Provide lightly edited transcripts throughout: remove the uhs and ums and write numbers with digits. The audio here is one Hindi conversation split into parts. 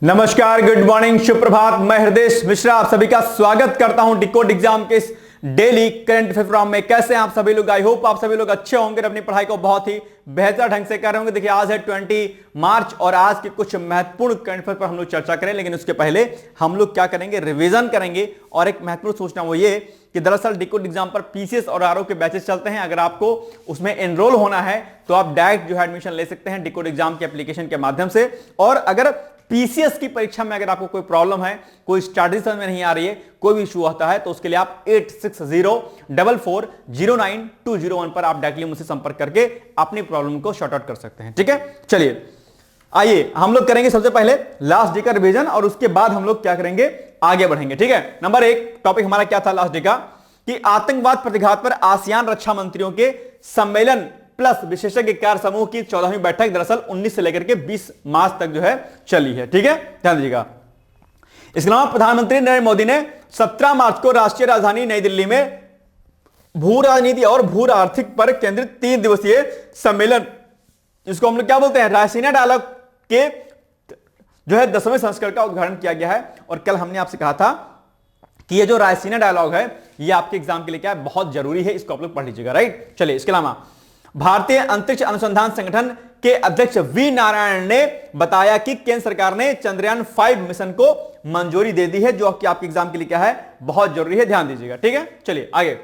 नमस्कार, गुड मॉर्निंग, सुप्रभात। मैं हृदय मिश्रा आप सभी का स्वागत करता हूं डिकोड एग्जाम के इस डेली करंट अफेयर प्रोग्राम में। कैसे हैं आप सभी लोग? आई होप आप सभी लोग अच्छे होंगे, अपनी पढ़ाई को बहुत ही बेहतर ढंग से कर रहे होंगे। देखिए, आज है 20 मार्च और आज के कुछ महत्वपूर्ण करंट अफेयर पर हम लोग चर्चा करें, लेकिन उसके पहले हम लोग क्या करेंगे, रिवीजन करेंगे। और एक महत्वपूर्ण सूचना वो ये कि दरअसल डिकोड एग्जाम पर पीसीएस और आरओ के बैचेस चलते हैं। अगर आपको उसमें एनरोल होना है तो आप डायरेक्ट जो है एडमिशन ले सकते हैं डिकोड एग्जाम के एप्लीकेशन के माध्यम से। और अगर पीसीएस की परीक्षा में अगर आपको कोई प्रॉब्लम है, कोई स्ट्रैटेजी समझ में नहीं आ रही है, कोई भी इशू आता है, तो उसके लिए आप 8604409201 पर आप डायरेक्टली मुझसे संपर्क करके अपनी प्रॉब्लम को शॉर्ट आउट कर सकते हैं। ठीक है, चलिए आइए हम लोग करेंगे सबसे पहले लास्ट डे का रिवीजन और उसके बाद हम लोग क्या करेंगे, आगे बढ़ेंगे। ठीक है, नंबर 1 टॉपिक हमारा क्या था लास्ट डे का कि आतंकवाद प्रतिघात पर आसियान रक्षा मंत्रियों के सम्मेलन प्लस विशेषज्ञ कार्य समूह की 14वीं बैठक दरअसल 19 से लेकर के 20 मार्च तक जो है चली है। ठीक है, ध्यान दीजिएगा। इसके अलावा प्रधानमंत्री नरेंद्र मोदी ने 17 मार्च को राष्ट्रीय राजधानी नई दिल्ली में भू राजनीति और भू आर्थिक पर केंद्रित 3 दिवसीय सम्मेलन, जिसको हम लोग क्या बोलते हैं, रायसीना डायलॉग के जो है 10वें संस्करण का उद्घाटन किया गया है। और कल हमने आपसे कहा था कि ये जो रायसीना डायलॉग है ये आपके एग्जाम के लिए क्या है, बहुत जरूरी है, इसको आप लोग पढ़ लीजिएगा। राइट, चलिए इसके अलावा भारतीय अंतरिक्ष अनुसंधान संगठन के अध्यक्ष वी नारायण ने बताया कि केंद्र सरकार ने चंद्रयान 5 मिशन को मंजूरी दे दी है, जो कि आपके एग्जाम के लिए क्या है, बहुत जरूरी है, ध्यान दीजिएगा। ठीक है, चलिए आगे।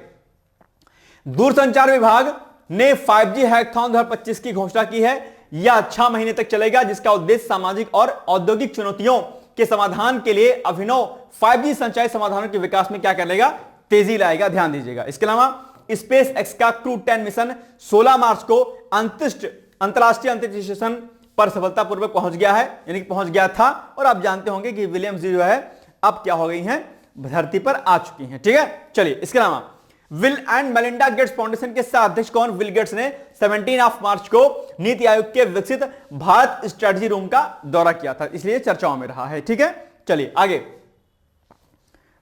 दूरसंचार विभाग ने 5G हैकाथॉन 2025 की घोषणा की है। यह 6 महीने तक चलेगा, जिसका उद्देश्य सामाजिक और औद्योगिक चुनौतियों के समाधान के लिए अभिनव 5G संचार समाधानों के विकास में क्या करेगा, तेजी लाएगा, ध्यान दीजिएगा। इसके अलावा स्पेस एक्स का क्रू 10 मिशन 16 मार्च को अंतरराष्ट्रीय अंतरिक्ष स्टेशन पर सफलतापूर्वक पहुंच गया है, यानी कि पहुंच गया था। और आप जानते होंगे कि विलियम्स जो है अब क्या हो गई हैं, धरती पर आ चुकी हैं। ठीक है, चलिए इसके अलावा bill and Melinda Gates foundation के सह अध्यक्ष कौन, बिल गेट्स ने 17 मार्च को नीति आयोग के विकसित भारत स्ट्रेटजी रूम का दौरा किया था, इसलिए चर्चाओं में रहा है। ठीक है, चलिए आगे।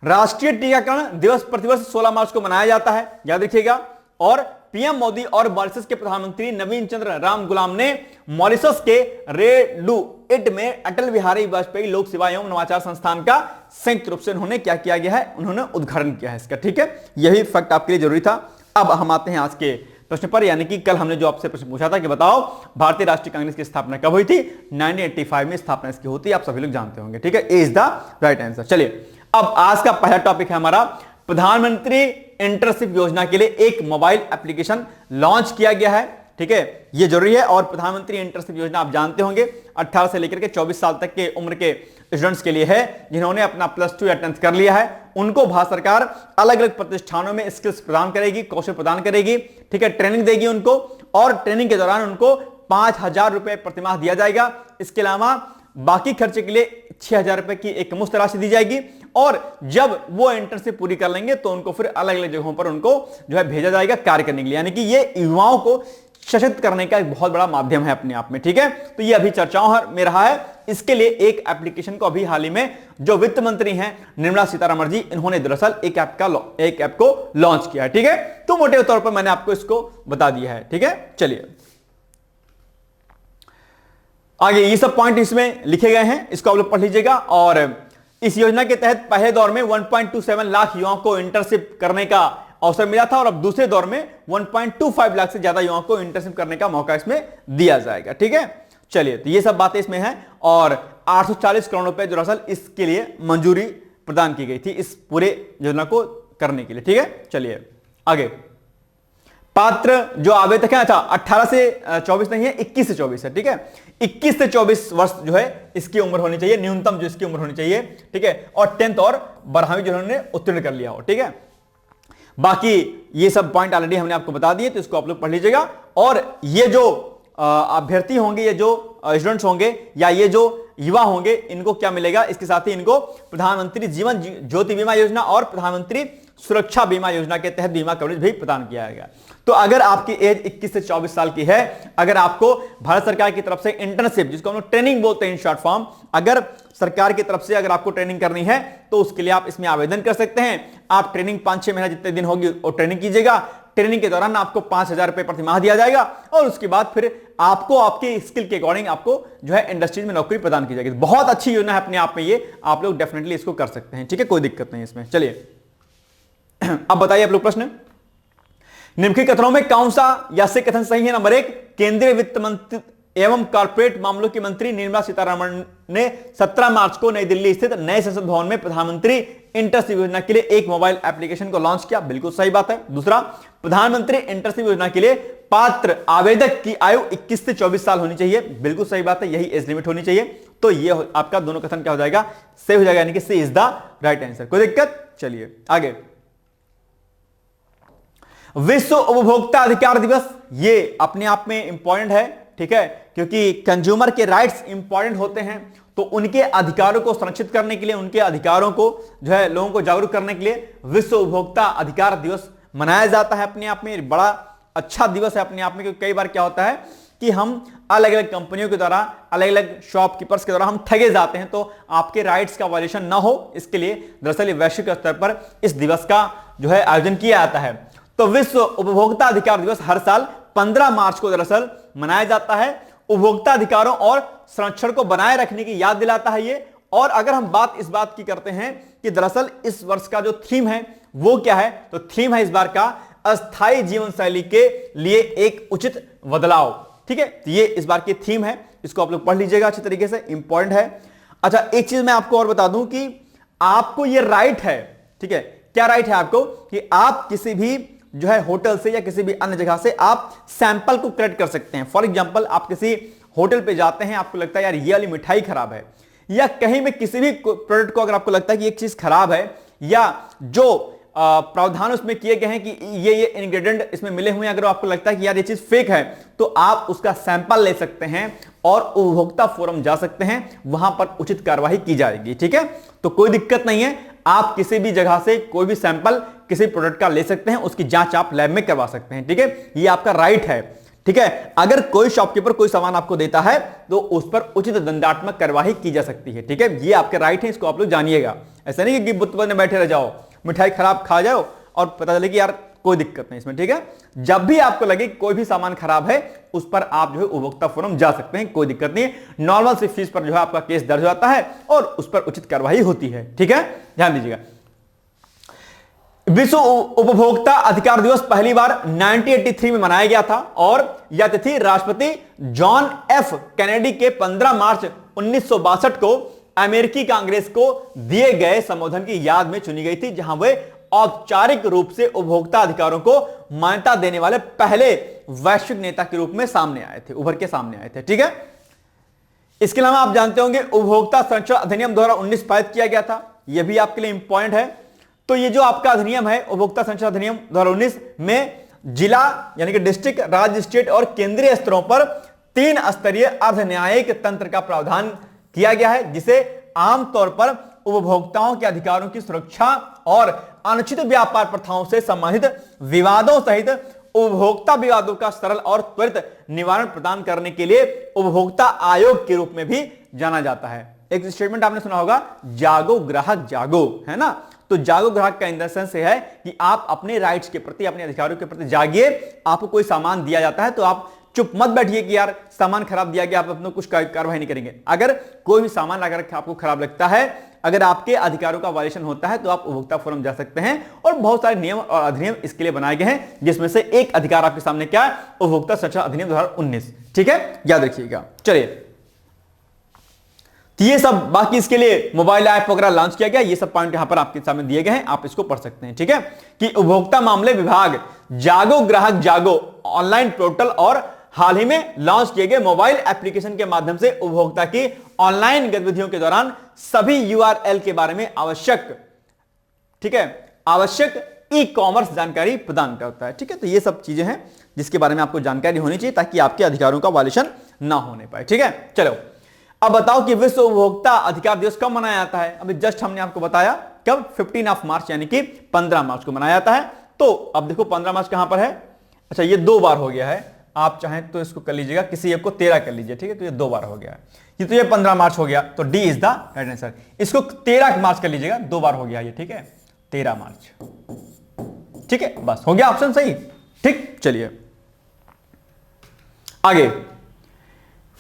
राष्ट्रीय टीकाकरण दिवस प्रतिवर्ष 16 मार्च को मनाया जाता है, याद रखिएगा। और पीएम मोदी और मॉरिशस के प्रधानमंत्री नवीन चंद्र राम गुलाम ने मॉरिशस के रेडुइट में अटल बिहारी वाजपेयी लोक सेवा एवं नवाचार संस्थान का संयुक्त रूप से उन्होंने क्या किया गया है, उन्होंने उद्घाटन किया है इसका। ठीक है, यही फैक्ट आपके लिए जरूरी था। अब हम आते हैं आज के प्रश्न पर, यानी कि कल हमने जो आपसे प्रश्न पूछा था कि बताओ भारतीय राष्ट्रीय कांग्रेस की स्थापना कब हुई थी। 1985 में स्थापना इसकी होती है, आप सभी लोग जानते होंगे। ठीक है, ए इज द राइट आंसर। चलिए अब आज का पहला टॉपिक है हमारा, प्रधानमंत्री इंटर्नशिप योजना के लिए एक मोबाइल एप्लीकेशन लॉन्च किया गया है। ठीक है, यह जरूरी है। और प्रधानमंत्री इंटर्नशिप योजना आप जानते होंगे 18 से लेकर के 24 साल तक के उम्र के स्टूडेंट्स के लिए है, जिन्होंने अपना +2 या 10th कर लिया है। उनको भारत सरकार अलग अलग प्रतिष्ठानों में स्किल्स प्रदान करेगी, कौशल प्रदान करेगी। ठीक है, ट्रेनिंग देगी उनको, और ट्रेनिंग के दौरान उनको 5,000 रुपए प्रतिमाह दिया जाएगा। इसके अलावा बाकी खर्चे के लिए 6,000 रुपए की एक मुफ्त राशि दी जाएगी। और जब वो इंटर्नशिप पूरी कर लेंगे तो उनको फिर अलग अलग जगहों पर उनको जो है भेजा जाएगा कार्य करने के लिए, यानी कि ये युवाओं को सशक्त करने का एक बहुत बड़ा माध्यम है अपने आप में। ठीक है, तो ये अभी चर्चाओं में रहा है। इसके लिए एक एप्लीकेशन को अभी हाल ही में जो वित्त मंत्री हैं निर्मला सीतारमण जी, इन्होंने दरअसल एक ऐप को लॉन्च किया है। ठीक है, तो मोटे तौर पर मैंने आपको इसको बता दिया है। ठीक है, चलिए आगे। ये सब पॉइंट इसमें लिखे गए हैं, इसको आप लोग पढ़ लीजिएगा। और इस योजना के तहत पहले दौर में 1.27 लाख युवाओं को इंटर्नशिप करने का अवसर मिला था, और अब दूसरे दौर में 1.25 लाख से ज्यादा युवाओं को इंटर्नशिप करने का मौका इसमें दिया जाएगा। ठीक है, चलिए तो ये सब बातें इसमें हैं। और 840 करोड़ रुपए दरअसल इसके लिए मंजूरी प्रदान की गई थी, इस पूरे योजना को करने के लिए। ठीक है, चलिए आगे। पात्र जो आवेदक है, अच्छा 18 से 24 नहीं है, 21 से 24 है। ठीक है, 21 से 24 वर्ष जो है इसकी उम्र होनी चाहिए, न्यूनतम जो इसकी उम्र होनी चाहिए। ठीक है, और 10th और 12वीं जो उन्होंने उत्तीर्ण कर लिया हो। ठीक है, बाकी ये सब पॉइंट ऑलरेडी हमने आपको बता दिए, तो इसको आप लोग पढ़ लीजिएगा। और ये जो अभ्यर्थी होंगे, ये जो स्टूडेंट्स होंगे या ये जो युवा होंगे, इनको क्या मिलेगा, इसके साथ ही इनको प्रधानमंत्री जीवन ज्योति बीमा योजना और प्रधानमंत्री सुरक्षा बीमा योजना के तहत बीमा कवरेज भी प्रदान किया जाएगा। तो अगर आपकी एज 21 से 24 साल की है, अगर आपको भारत सरकार की तरफ से इंटर्नशिप, जिसको हम लोग ट्रेनिंग बोलते हैं इन शॉर्ट फॉर्म, अगर सरकार की तरफ से अगर आपको ट्रेनिंग करनी है तो उसके लिए आप इसमें आवेदन कर सकते हैं। आप ट्रेनिंग 5-6 महीना जितने दिन होगी वो ट्रेनिंग कीजिएगा। ट्रेनिंग के दौरान आपको 5,000 रुपए प्रति माह दिया जाएगा, और उसके बाद फिर आपको आपके स्किल के अकॉर्डिंग आपको जो है इंडस्ट्रीज में नौकरी प्रदान की जाएगी। बहुत अच्छी योजना है अपने आप में ये, आप लोग डेफिनेटली इसको कर सकते हैं, ठीक है, कोई दिक्कत नहीं इसमें। चलिए अब बताइए आप लोग प्रश्न, निम्नलिखित कथनों में कौन सा या से कथन सही है? नंबर 1, केंद्रीय वित्त मंत्री एवं कॉर्पोरेट मामलों की मंत्री निर्मला सीतारमण ने 17 मार्च को नई दिल्ली स्थित नए संसद भवन में प्रधानमंत्री इंटर्नशिप योजना के लिए एक मोबाइल एप्लीकेशन को लॉन्च किया। बिल्कुल सही बात है। दूसरा, प्रधानमंत्री इंटर्नशिप योजना के लिए पात्र आवेदक की आयु 21 से 24 साल होनी चाहिए। बिल्कुल सही बात है, यही एज लिमिट होनी चाहिए। तो ये आपका दोनों कथन क्या हो जाएगा? सही हो जाएगा, यानी कि सी इज द राइट आंसर। कोई दिक्कत? चलिए आगे। विश्व उपभोक्ता अधिकार दिवस, ये अपने आप में इंपॉर्टेंट है, ठीक है, क्योंकि कंज्यूमर के राइट्स इंपॉर्टेंट होते हैं, तो उनके अधिकारों को संरक्षित करने के लिए, उनके अधिकारों को जो है लोगों को जागरूक करने के लिए विश्व उपभोक्ता अधिकार दिवस मनाया जाता है। अपने आप में बड़ा अच्छा दिवस है अपने आप में, क्योंकि कई बार क्या होता है कि हम अलग अलग कंपनियों के द्वारा, अलग अलग शॉपकीपर्स के द्वारा हम ठगे जाते हैं, तो आपके राइट्स का वायलेशन ना हो, इसके लिए दरअसल वैश्विक स्तर पर इस दिवस का जो है आयोजन किया जाता है। तो विश्व उपभोक्ता अधिकार दिवस हर साल 15 मार्च को दरअसल मनाया जाता है। उपभोक्ता अधिकारों और संरक्षण को बनाए रखने की याद दिलाता है ये। और अगर हम इस बात की करते हैं कि दरअसल इस वर्ष का जो थीम है वो क्या है, तो थीम है इस बार का अस्थायी जीवन शैली के लिए एक उचित बदलाव, ठीक है। तो ये इस बार की थीम है, इसको आप लोग पढ़ लीजिएगा अच्छी तरीके से, इंपॉर्टेंट है। अच्छा, एक चीज मैं आपको और बता दूं कि आपको ये राइट है, ठीक है, क्या राइट है आपको कि आप किसी भी जो है होटल से या किसी भी अन्य जगह से आप सैंपल को कलेक्ट कर सकते हैं। फॉर एग्जांपल, आप किसी होटल पे जाते हैं, आपको लगता है यार ये वाली मिठाई खराब है, या कहीं में किसी भी प्रोडक्ट को अगर आपको लगता है कि एक चीज खराब है, या जो प्रावधान उसमें किए गए हैं कि ये इंग्रेडिएंट इसमें मिले हुए हैं, अगर आपको लगता है कि यार ये चीज फेक है, तो आप उसका सैंपल ले सकते हैं और उपभोक्ता फोरम जा सकते हैं, वहां पर उचित कार्रवाई की जाएगी, ठीक है। तो कोई दिक्कत नहीं है, आप किसी भी जगह से कोई भी सैंपल किसी प्रोडक्ट का ले सकते हैं, उसकी जांच आप लैब में करवा सकते हैं, ठीक है, ये आपका राइट है, ठीक है। अगर कोई शॉपकीपर कोई सामान आपको देता है तो उस पर उचित दंडात्मक कार्रवाई की जा सकती है, ठीक है, ये आपके राइट है, इसको आप लोग जानिएगा। ऐसा नहीं कि बुत बने बैठे रह जाओ, मिठाई खराब खा जाओ और पता चले कि यार कोई दिक्कत नहीं इसमें, ठीक है। जब भी आपको लगे कोई भी सामान खराब है, उस पर आप जो है उपभोक्ता फोरम जा सकते हैं, कोई दिक्कत नहीं। नॉर्मल सी फीस पर जो है आपका केस दर्ज होता है और उस पर उचित कार्रवाई होती है, ठीक है, ध्यान दीजिएगा। विश्व उपभोक्ता अधिकार दिवस पहली बार 1983 में मनाया गया था और यह तिथि राष्ट्रपति जॉन एफ कैनेडी के 15 मार्च 1962 को अमेरिकी कांग्रेस को दिए गए संबोधन की याद में चुनी गई थी, जहां वे औपचारिक रूप से उपभोक्ता अधिकारों को मान्यता देने वाले पहले वैश्विक नेता के रूप में सामने आए थे, उभर के सामने आए थे, ठीक है। इसके अलावा आप जानते होंगे उपभोक्ता संरक्षण अधिनियम 2019 पारित किया गया था, यह भी आपके लिए इंपॉर्टेंट है। तो ये जो आपका अधिनियम है उपभोक्ता संरक्षण अधिनियम 2019 में जिला यानी कि डिस्ट्रिक्ट, राज्य, स्टेट और केंद्रीय स्तरों पर 3 स्तरीय अर्ध न्यायिक तंत्र का प्रावधान किया गया है, जिसे आमतौर पर उपभोक्ताओं के अधिकारों की सुरक्षा और अनुचित व्यापार प्रथाओं से संबंधित विवादों सहित उपभोक्ता विवादों का सरल और त्वरित निवारण प्रदान करने के लिए उपभोक्ता आयोग के रूप में भी जाना जाता है। एक स्टेटमेंट आपने सुना होगा, जागो ग्राहक जागो, है ना। तो जागो ग्राहक का इंटेंशन से है कि आप अपने राइट्स के प्रति, अपने अधिकारों के प्रति जागिए। आपको कोई सामान दिया जाता है तो आप चुप मत बैठिए कि यार सामान खराब दिया गया, आप अपने कुछ कार्रवाई नहीं करेंगे। अगर कोई भी सामान अगर आपको खराब लगता है, अगर आपके अधिकारों का वायलेशन होता है, तो आप उपभोक्ता फोरम जा सकते हैं। और बहुत सारे नियम और अधिनियम इसके लिए बनाए गए हैं, जिसमें से एक अधिकार आपके सामने क्या है, उपभोक्ता संरक्षण अधिनियम 2019, ठीक है, याद रखिएगा। चलिए, तो ये सब बाकी इसके लिए मोबाइल ऐप वगैरह लॉन्च किया गया, ये सब पॉइंट यहां पर आपके सामने दिए गए हैं, आप इसको पढ़ सकते हैं, ठीक है। कि उपभोक्ता मामले विभाग जागो ग्राहक जागो ऑनलाइन पोर्टल और हाल ही में लॉन्च किए गए मोबाइल एप्लीकेशन के माध्यम से उपभोक्ता की ऑनलाइन गतिविधियों के दौरान सभी यूआरएल के बारे में आवश्यक, ठीक है, आवश्यक ई कॉमर्स जानकारी प्रदान करता है, ठीक है। तो ये सब चीजें हैं जिसके बारे में आपको जानकारी होनी चाहिए ताकि आपके अधिकारों का वायलेशन ना होने पाए, ठीक है। चलो, अब बताओ कि विश्व उपभोक्ता अधिकार दिवस कब मनाया जाता है। अभी जस्ट हमने आपको बताया कब, 15 मार्च यानी कि 15 मार्च को मनाया जाता है। तो अब देखो 15 मार्च कहां पर है, अच्छा ये 2 बार हो गया है, आप चाहें तो इसको कर लीजिएगा, किसी एक को 13 कर लीजिए, ठीक है। तो ये 2 बार हो गया है, ये तो ये 15 मार्च हो गया, तो D is the right answer. इसको 13 मार्च कर लीजिएगा, 2 बार हो गया ये, ठीक है, 13 मार्च, ठीक है, बस हो गया ऑप्शन सही, ठीक। चलिए आगे,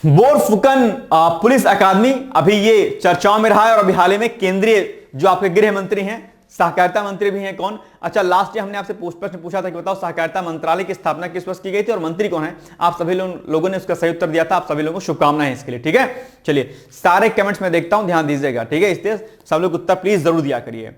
बोरफुकन पुलिस अकादमी अभी ये चर्चाओं में रहा है, और अभी हाल ही में केंद्रीय जो आपके गृह मंत्री हैं, सहकारिता मंत्री भी हैं कौन? अच्छा, लास्ट हमने आपसे प्रश्न पूछा था कि बताओ सहकारिता मंत्रालय की स्थापना किस वर्ष की गई थी और मंत्री कौन है? आप सभी लोगों ने उसका सही उत्तर दिया था। आप सभी लोगों को शुभकामनाएं इसके लिए, ठीक है। चलिए सारे कमेंट्स में देखता हूं, ध्यान दीजिएगा, ठीक है। इसलिए सब लोग उत्तर प्लीज जरूर दिया करिए।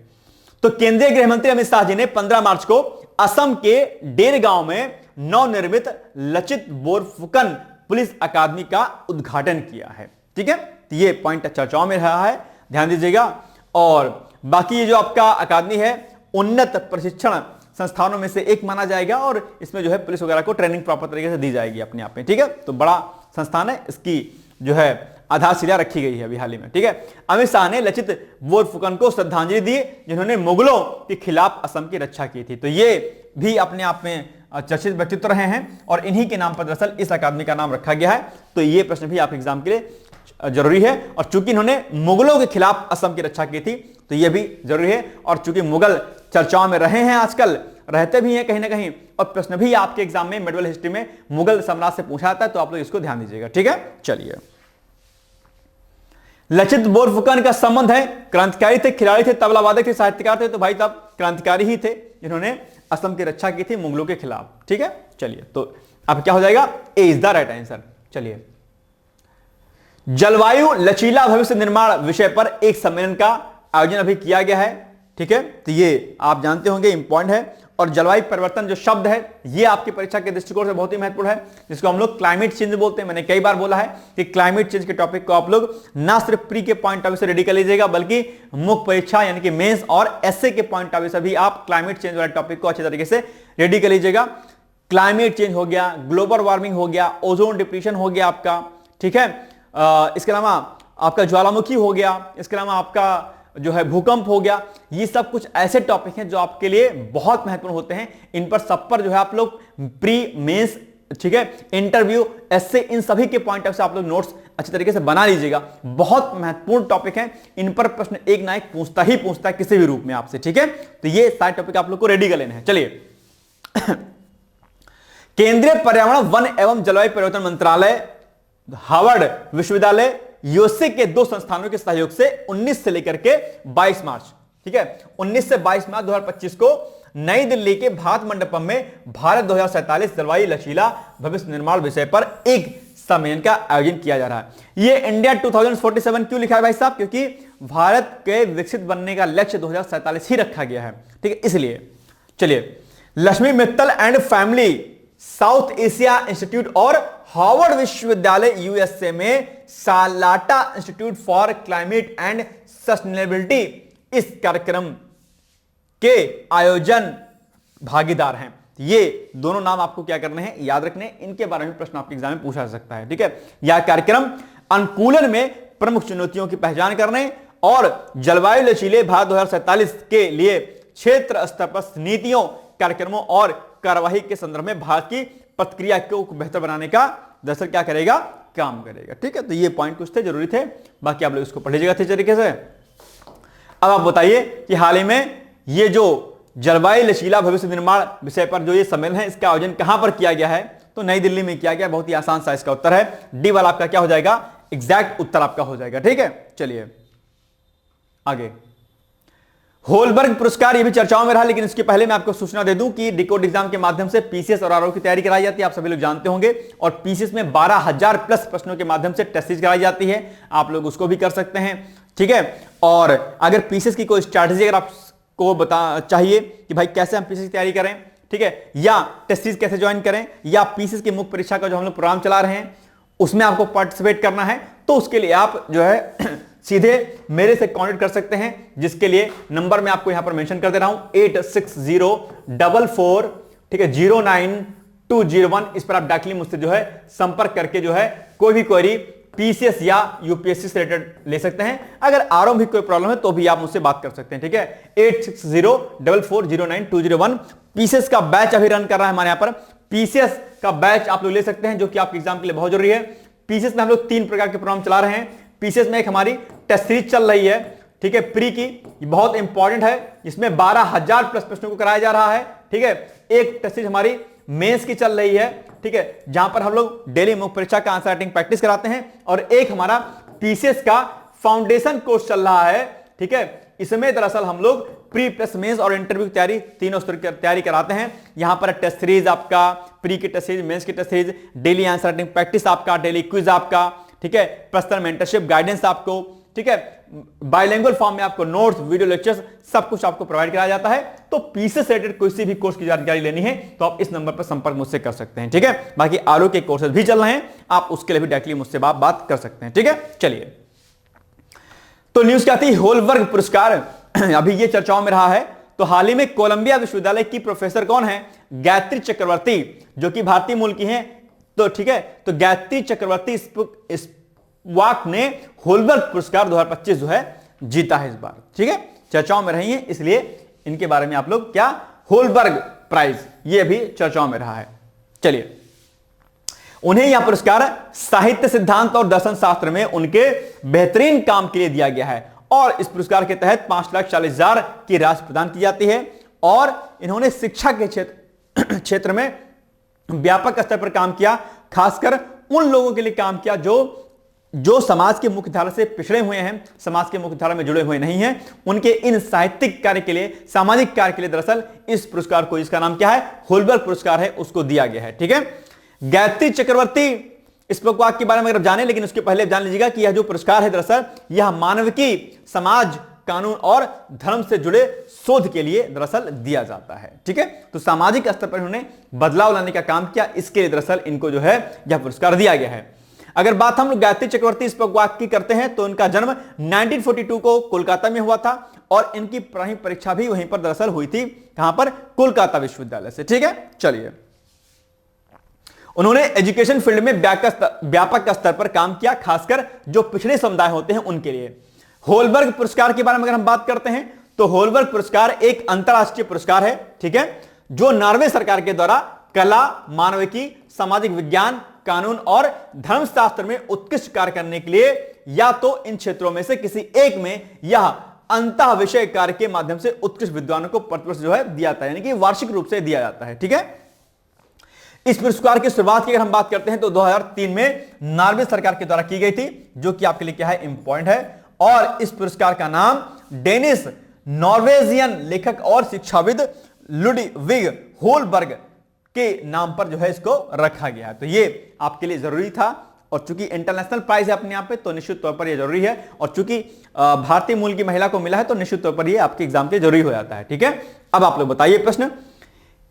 तो केंद्रीय गृह मंत्री अमित शाह जी ने 15 मार्च को असम के डेरगांव में नवनिर्मित लचित बोरफुकन पुलिस अकादमी का उद्घाटन किया है, ठीक है। तो ये पॉइंट चर्चाओं में रहा है, ध्यान दीजिएगा। और बाकी ये जो आपका अकादमी है उन्नत प्रशिक्षण संस्थानों में से एक माना जाएगा, और इसमें जो है पुलिस वगैरह को ट्रेनिंग प्रॉपर तरीके से दी जाएगी अपने आप में, ठीक है। तो बड़ा संस्थान है, इसकी जो है आधारशिला रखी गई है अभी हाल ही में, ठीक है। अमित शाह ने लचित बोरफुकन को श्रद्धांजलि दी जिन्होंने मुगलों के खिलाफ असम की रक्षा की थी। तो ये भी अपने आप में चर्चित व्यक्तित्व रहे हैं, और इन्हीं के नाम पर दरअसल इस अकादमी का नाम रखा गया है। तो ये प्रश्न भी आपके एग्जाम के लिए जरूरी है, और चूंकि इन्होंने मुगलों के खिलाफ असम की रक्षा की थी तो यह भी जरूरी है। और चूंकि मुगल चर्चाओं में रहे हैं, आजकल रहते भी हैं कहीं ना कहीं, और प्रश्न भी आपके एग्जाम में मेडिवल हिस्ट्री में मुगल साम्राज्य से पूछा जाता है, तो आप लोग इसको ध्यान दीजिएगा, ठीक है। चलिए, लचित बोरफुकन का संबंध है, क्रांतिकारी थे, खिलाड़ी थे, तबला वादक थे, साहित्यकार थे, तो भाई साहब क्रांतिकारी ही थे जिन्होंने असम की रक्षा की थी मुगलों के खिलाफ, ठीक है। चलिए, तो अब क्या हो जाएगा? ए इज द राइट आंसर। चलिए, जलवायु लचीला भविष्य निर्माण विषय पर एक सम्मेलन का आयोजन अभी किया गया है, ठीक है। तो ये आप जानते होंगे, इंपॉर्टेंट है। और जलवायु परिवर्तन जो शब्द है ये आपकी परीक्षा के दृष्टिकोण से बहुत ही महत्वपूर्ण है, जिसको हम लोग क्लाइमेट चेंज बोलते हैं। मैंने कई बार बोला है कि क्लाइमेट चेंज के टॉपिक को आप लोग ना सिर्फ प्री के पॉइंट ऑफ व्यू से रेडी कर लीजिएगा, बल्कि मुख्य परीक्षा यानी कि मेंस और एसए के पॉइंट ऑफ व्यू से भी आप क्लाइमेट चेंज वाले टॉपिक को अच्छे तरीके से रेडी कर लीजिएगा। क्लाइमेट चेंज हो गया, ग्लोबल वार्मिंग हो गया, ओजोन डिप्लीशन हो गया आपका, ठीक है। इसके अलावा आपका ज्वालामुखी हो गया, इसके अलावा आपका जो है भूकंप हो गया। ये सब कुछ ऐसे टॉपिक हैं जो आपके लिए बहुत महत्वपूर्ण होते हैं। इन पर सब पर जो है आप लोग प्री मेंस, ठीक है, इंटरव्यू, एसए, इन सभी के पॉइंट ऑफ से आप लोग नोट्स अच्छी तरीके से बना लीजिएगा। बहुत महत्वपूर्ण टॉपिक हैं, इन पर प्रश्न एक ना एक पूछता ही पूछता है किसी भी रूप में आपसे, ठीक है। तो ये सारे टॉपिक आप लोग को रेडी कर लेने हैं। चलिए, केंद्रीय पर्यावरण, वन एवं जलवायु परिवर्तन मंत्रालय, हार्वर्ड विश्वविद्यालय, यूएसए के 2 संस्थानों के सहयोग से 19 से लेकर के 22 मार्च, ठीक है, 19 से 22 मार्च 2025 को नई दिल्ली के भारत मंडपम में भारत 2047 जलवायु लचीला भविष्य निर्माण विषय पर एक सम्मेलन का आयोजन किया जा रहा है। ये इंडिया 2047 क्यों लिखा है भाई साहब? क्योंकि भारत के विकसित बनने का लक्ष्य 2047 ही रखा गया है, ठीक है, इसलिए। चलिए, Lakshmi Mittal and family South Asia institute और हार्वर्ड विश्वविद्यालय यूएसए में Salata institute for climate and sustainability इस कार्यक्रम के आयोजन भागीदार हैं। ये दोनों नाम आपको क्या करने हैं? याद रखने। इनके बारे में प्रश्न आपके एग्जाम में पूछा जा सकता है, ठीक है। यह कार्यक्रम अनुकूलन में प्रमुख चुनौतियों की पहचान करने और जलवायु लचीले भारत 2047 के लिए क्षेत्र स्तर पर नीतियों, कार्यक्रमों और कार्यवाही के संदर्भ में भारत की प्रतिक्रिया को बेहतर बनाने का दरअसल क्या करेगा? काम करेगा, ठीक है। तो ये पॉइंट कुछ थे, जरूरी थे, बाकी आप लोग इसको पढ़ लीजिएगा अच्छे तरीके से। अब आप बताइए कि हाल ही में ये जो जलवायु लचीला भविष्य निर्माण विषय पर जो ये सम्मेलन है, इसका आयोजन कहां पर किया गया है? तो नई दिल्ली में किया गया। बहुत ही आसान सा इसका उत्तर है, डी वाला आपका क्या हो जाएगा? एग्जैक्ट उत्तर आपका हो जाएगा, ठीक है। चलिए आगे, होलबर्ग पुरस्कार, ये भी चर्चाओं में रहा, लेकिन इसके पहले मैं आपको सूचना दे दूं कि डिकोड एग्जाम के माध्यम से पीसीएस और आरओ की तैयारी कराई जाती है, आप सभी लोग जानते होंगे। और पीसीएस में 12,000 प्लस प्रश्नों के माध्यम से टेस्ट सीरीज कराई जाती है, आप लोग उसको भी कर सकते हैं, ठीक है। और अगर पीसीएस की कोई स्ट्रैटेजी अगर आपको चाहिए कि भाई कैसे हम पीसीएस की तैयारी करें, ठीक है, या टेस्ट सीरीज कैसे ज्वाइन करें, या पीसीएस की मुख्य परीक्षा का जो हम लोग प्रोग्राम चला रहे हैं उसमें आपको पार्टिसिपेट करना है, तो उसके लिए आप जो है सीधे मेरे से कांटेक्ट कर सकते हैं, जिसके लिए नंबर मैं आपको यहां पर मेंशन कर दे रहा हूं 860440, ठीक है, 09201। इस पर आप डायरेक्टली मुझसे जो है संपर्क करके जो है कोई भी क्वेरी पीसीएस या यूपीएससी से रिलेटेड ले सकते हैं। अगर आरओ में भी कोई प्रॉब्लम है तो भी आप मुझसे बात कर सकते हैं, ठीक है। 8604409201। पीसीएस का बैच अभी रन कर रहा है हमारे यहां पर। पीसीएस का बैच आप लोग ले सकते हैं, जो कि आपके एग्जाम के लिए बहुत जरूरी है। पीसीएस में हम लोग 3 प्रकार के प्रोग्राम चला रहे हैं। पीसीएस में एक हमारी टेस्ट सीरीज चल रही है, ठीक है, प्री की, ये बहुत इंपॉर्टेंट है, इसमें 12,000 प्लस प्रश्नों को कराया जा रहा है, ठीक है। एक टेस्ट सीरीज हमारी मेंस की चल रही है, ठीक है, जहां पर हम लोग डेली मुख्य परीक्षा का आंसर राइटिंग प्रैक्टिस कराते हैं, और एक हमारा पीसीएस का फाउंडेशन कोर्स चल रहा है, ठीक है। इसमें दरअसल हम लोग प्री प्लस मेंस और इंटरव्यू की तैयारी, तीनों स्तर की तैयारी कराते हैं। यहां पर टेस्ट सीरीज आपका, प्री की टेस्ट सीरीज, मेंस की test series, daily answer writing practice आपका, डेली क्विज आपका, ठीक है, पर्सनल मेंटरशिप गाइडेंस आपको, ठीक है, बाइलिंगुअल फॉर्म में आपको नोट्स, वीडियो लेक्चर्स, सब कुछ आपको प्रोवाइड कराया जाता है। तो पीसीएस रिलेटेड कोई भी कोर्स की जानकारी लेनी है तो आप इस नंबर पर संपर्क मुझसे कर सकते हैं, ठीक है। बाकी आरओ के कोर्सेज भी चल रहे हैं, आप उसके लिए भी डायरेक्टली मुझसे बात कर सकते हैं, ठीक है। चलिए, तो न्यूज क्या थी, होलबर्ग पुरस्कार अभी ये चर्चाओं में रहा है। तो हाल ही में कोलंबिया विश्वविद्यालय की प्रोफेसर कौन है, गायत्री चक्रवर्ती, जो कि भारतीय मूल की हैं। तो ठीक है, तो गायत्री चक्रवर्ती स्पिवाक ने होलबर्ग पुरस्कार 2025 जो है जीता है इस बार, ठीक है। चर्चाओं में रही है, इसलिए इनके बारे में आप लोग क्या, होलबर्ग प्राइज, ये भी चर्चाओं में रहा है। चलिए, उन्हें यह पुरस्कार साहित्य सिद्धांत और दर्शन शास्त्र में उनके बेहतरीन काम के लिए दिया गया है, और इस पुरस्कार के तहत 5,40,000 की राशि प्रदान की जाती है। और इन्होंने शिक्षा के क्षेत्र में व्यापक स्तर पर काम किया, खासकर उन लोगों के लिए काम किया जो समाज की मुख्यधारा से पिछड़े हुए हैं, समाज के मुख्यधारा में जुड़े हुए नहीं हैं। उनके इन साहित्यिक कार्य के लिए, सामाजिक कार्य के लिए दरअसल इस पुरस्कार को, जिसका नाम क्या है, होलबर्ग पुरस्कार है, उसको दिया गया है, ठीक है। गायत्री चक्रवर्ती स्पिवाक के बारे में अगर जाने, लेकिन उसके पहले जान लीजिएगा कि यह जो पुरस्कार है दरअसल यह मानविकी, समाज, कानून और धर्म से जुड़े शोध के लिए दरअसल दिया जाता है, ठीक है। तो सामाजिक स्तर पर उन्होंने बदलाव लाने का काम किया, इसके लिए दरअसल इनको जो है यह पुरस्कार दिया गया है। अगर बात हम लोग गायत्री चक्रवर्ती स्पिवाक की करते हैं तो इनका जन्म 1942 को कोलकाता में हुआ था, और इनकी प्रारंभिक परीक्षा भी वहीं पर दरअसल हुई थी, कहां पर, कोलकाता विश्वविद्यालय से, ठीक है। चलिए, उन्होंने एजुकेशन फील्ड में व्यापक स्तर पर काम किया, खासकर जो पिछड़े समुदाय होते हैं उनके लिए। होलबर्ग पुरस्कार के बारे में अगर हम बात करते हैं तो होलबर्ग पुरस्कार एक अंतरराष्ट्रीय पुरस्कार है, ठीक है, जो नॉर्वे सरकार के द्वारा कला, मानविकी, सामाजिक विज्ञान, कानून और धर्मशास्त्र में उत्कृष्ट कार्य करने के लिए, या तो इन क्षेत्रों में से किसी एक में यह अंतः विषय कार्य के माध्यम से उत्कृष्ट विद्वानों को प्रतिवर्ष जो है दिया जाता है, यानी कि वार्षिक रूप से दिया जाता है, ठीक है। इस पुरस्कार की शुरुआत की अगर हम बात करते हैं तो 2003 में नॉर्वे सरकार के द्वारा की गई थी, जो कि आपके लिए क्या है, इंपॉर्टेंट है। और इस पुरस्कार का नाम डेनिश नॉर्वेजियन लेखक और शिक्षाविद लुडविग होलबर्ग के नाम पर जो है इसको रखा गया है। तो ये आपके लिए जरूरी था, और चूंकि इंटरनेशनल प्राइज है अपने आप पे, तो निश्चित तौर पर यह जरूरी है, और चूंकि भारतीय मूल की महिला को मिला है तो निश्चित तौर पर यह आपके एग्जाम के जरूरी हो जाता है, ठीक है। अब आप लोग बताइए प्रश्न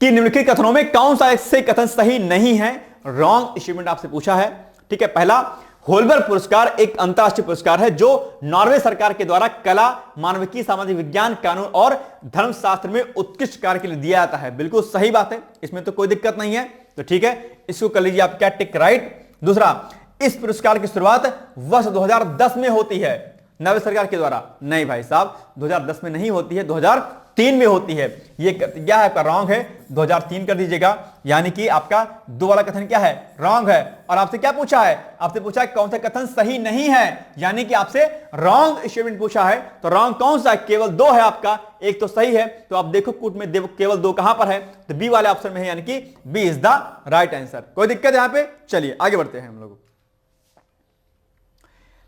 कि निम्नलिखित कथनों में कौन सा ऐसे कथन सही नहीं है, रॉन्ग स्टेटमेंट आपसे पूछा है, ठीक है। पहला, होलबर्ग पुरस्कार एक अंतरराष्ट्रीय पुरस्कार है जो नॉर्वे सरकार के द्वारा कला, मानविकी, सामाजिक विज्ञान, कानून और धर्मशास्त्र में उत्कृष्ट कार्य के लिए दिया जाता है। बिल्कुल सही बात है, इसमें तो कोई दिक्कत नहीं है, तो ठीक है, इसको कर लीजिए आप क्या, टिक राइट। दूसरा, इस पुरस्कार की शुरुआत वर्ष 2010 में होती है नॉर्वे सरकार के द्वारा। नहीं भाई साहब, 2010 में नहीं होती है, 2003 में होती है। ये क्या है आपका, रॉन्ग है, 2003 कर दीजिएगा, यानी कि आपका दो वाला कथन क्या है, रॉन्ग है। और आपसे क्या पूछा है, आपसे पूछा है कौन सा कथन सही नहीं है, यानी कि आपसे रॉन्ग स्टेटमेंट पूछा है। तो रॉन्ग कौन सा है, केवल दो है आपका, एक तो सही है। तो आप देखो कूट में केवल दो कहां पर है, तो बी वाले ऑप्शन में है, यानी कि B is the right answer. कोई दिक्कत यहां पे, चलिए आगे बढ़ते हैं हम लोग।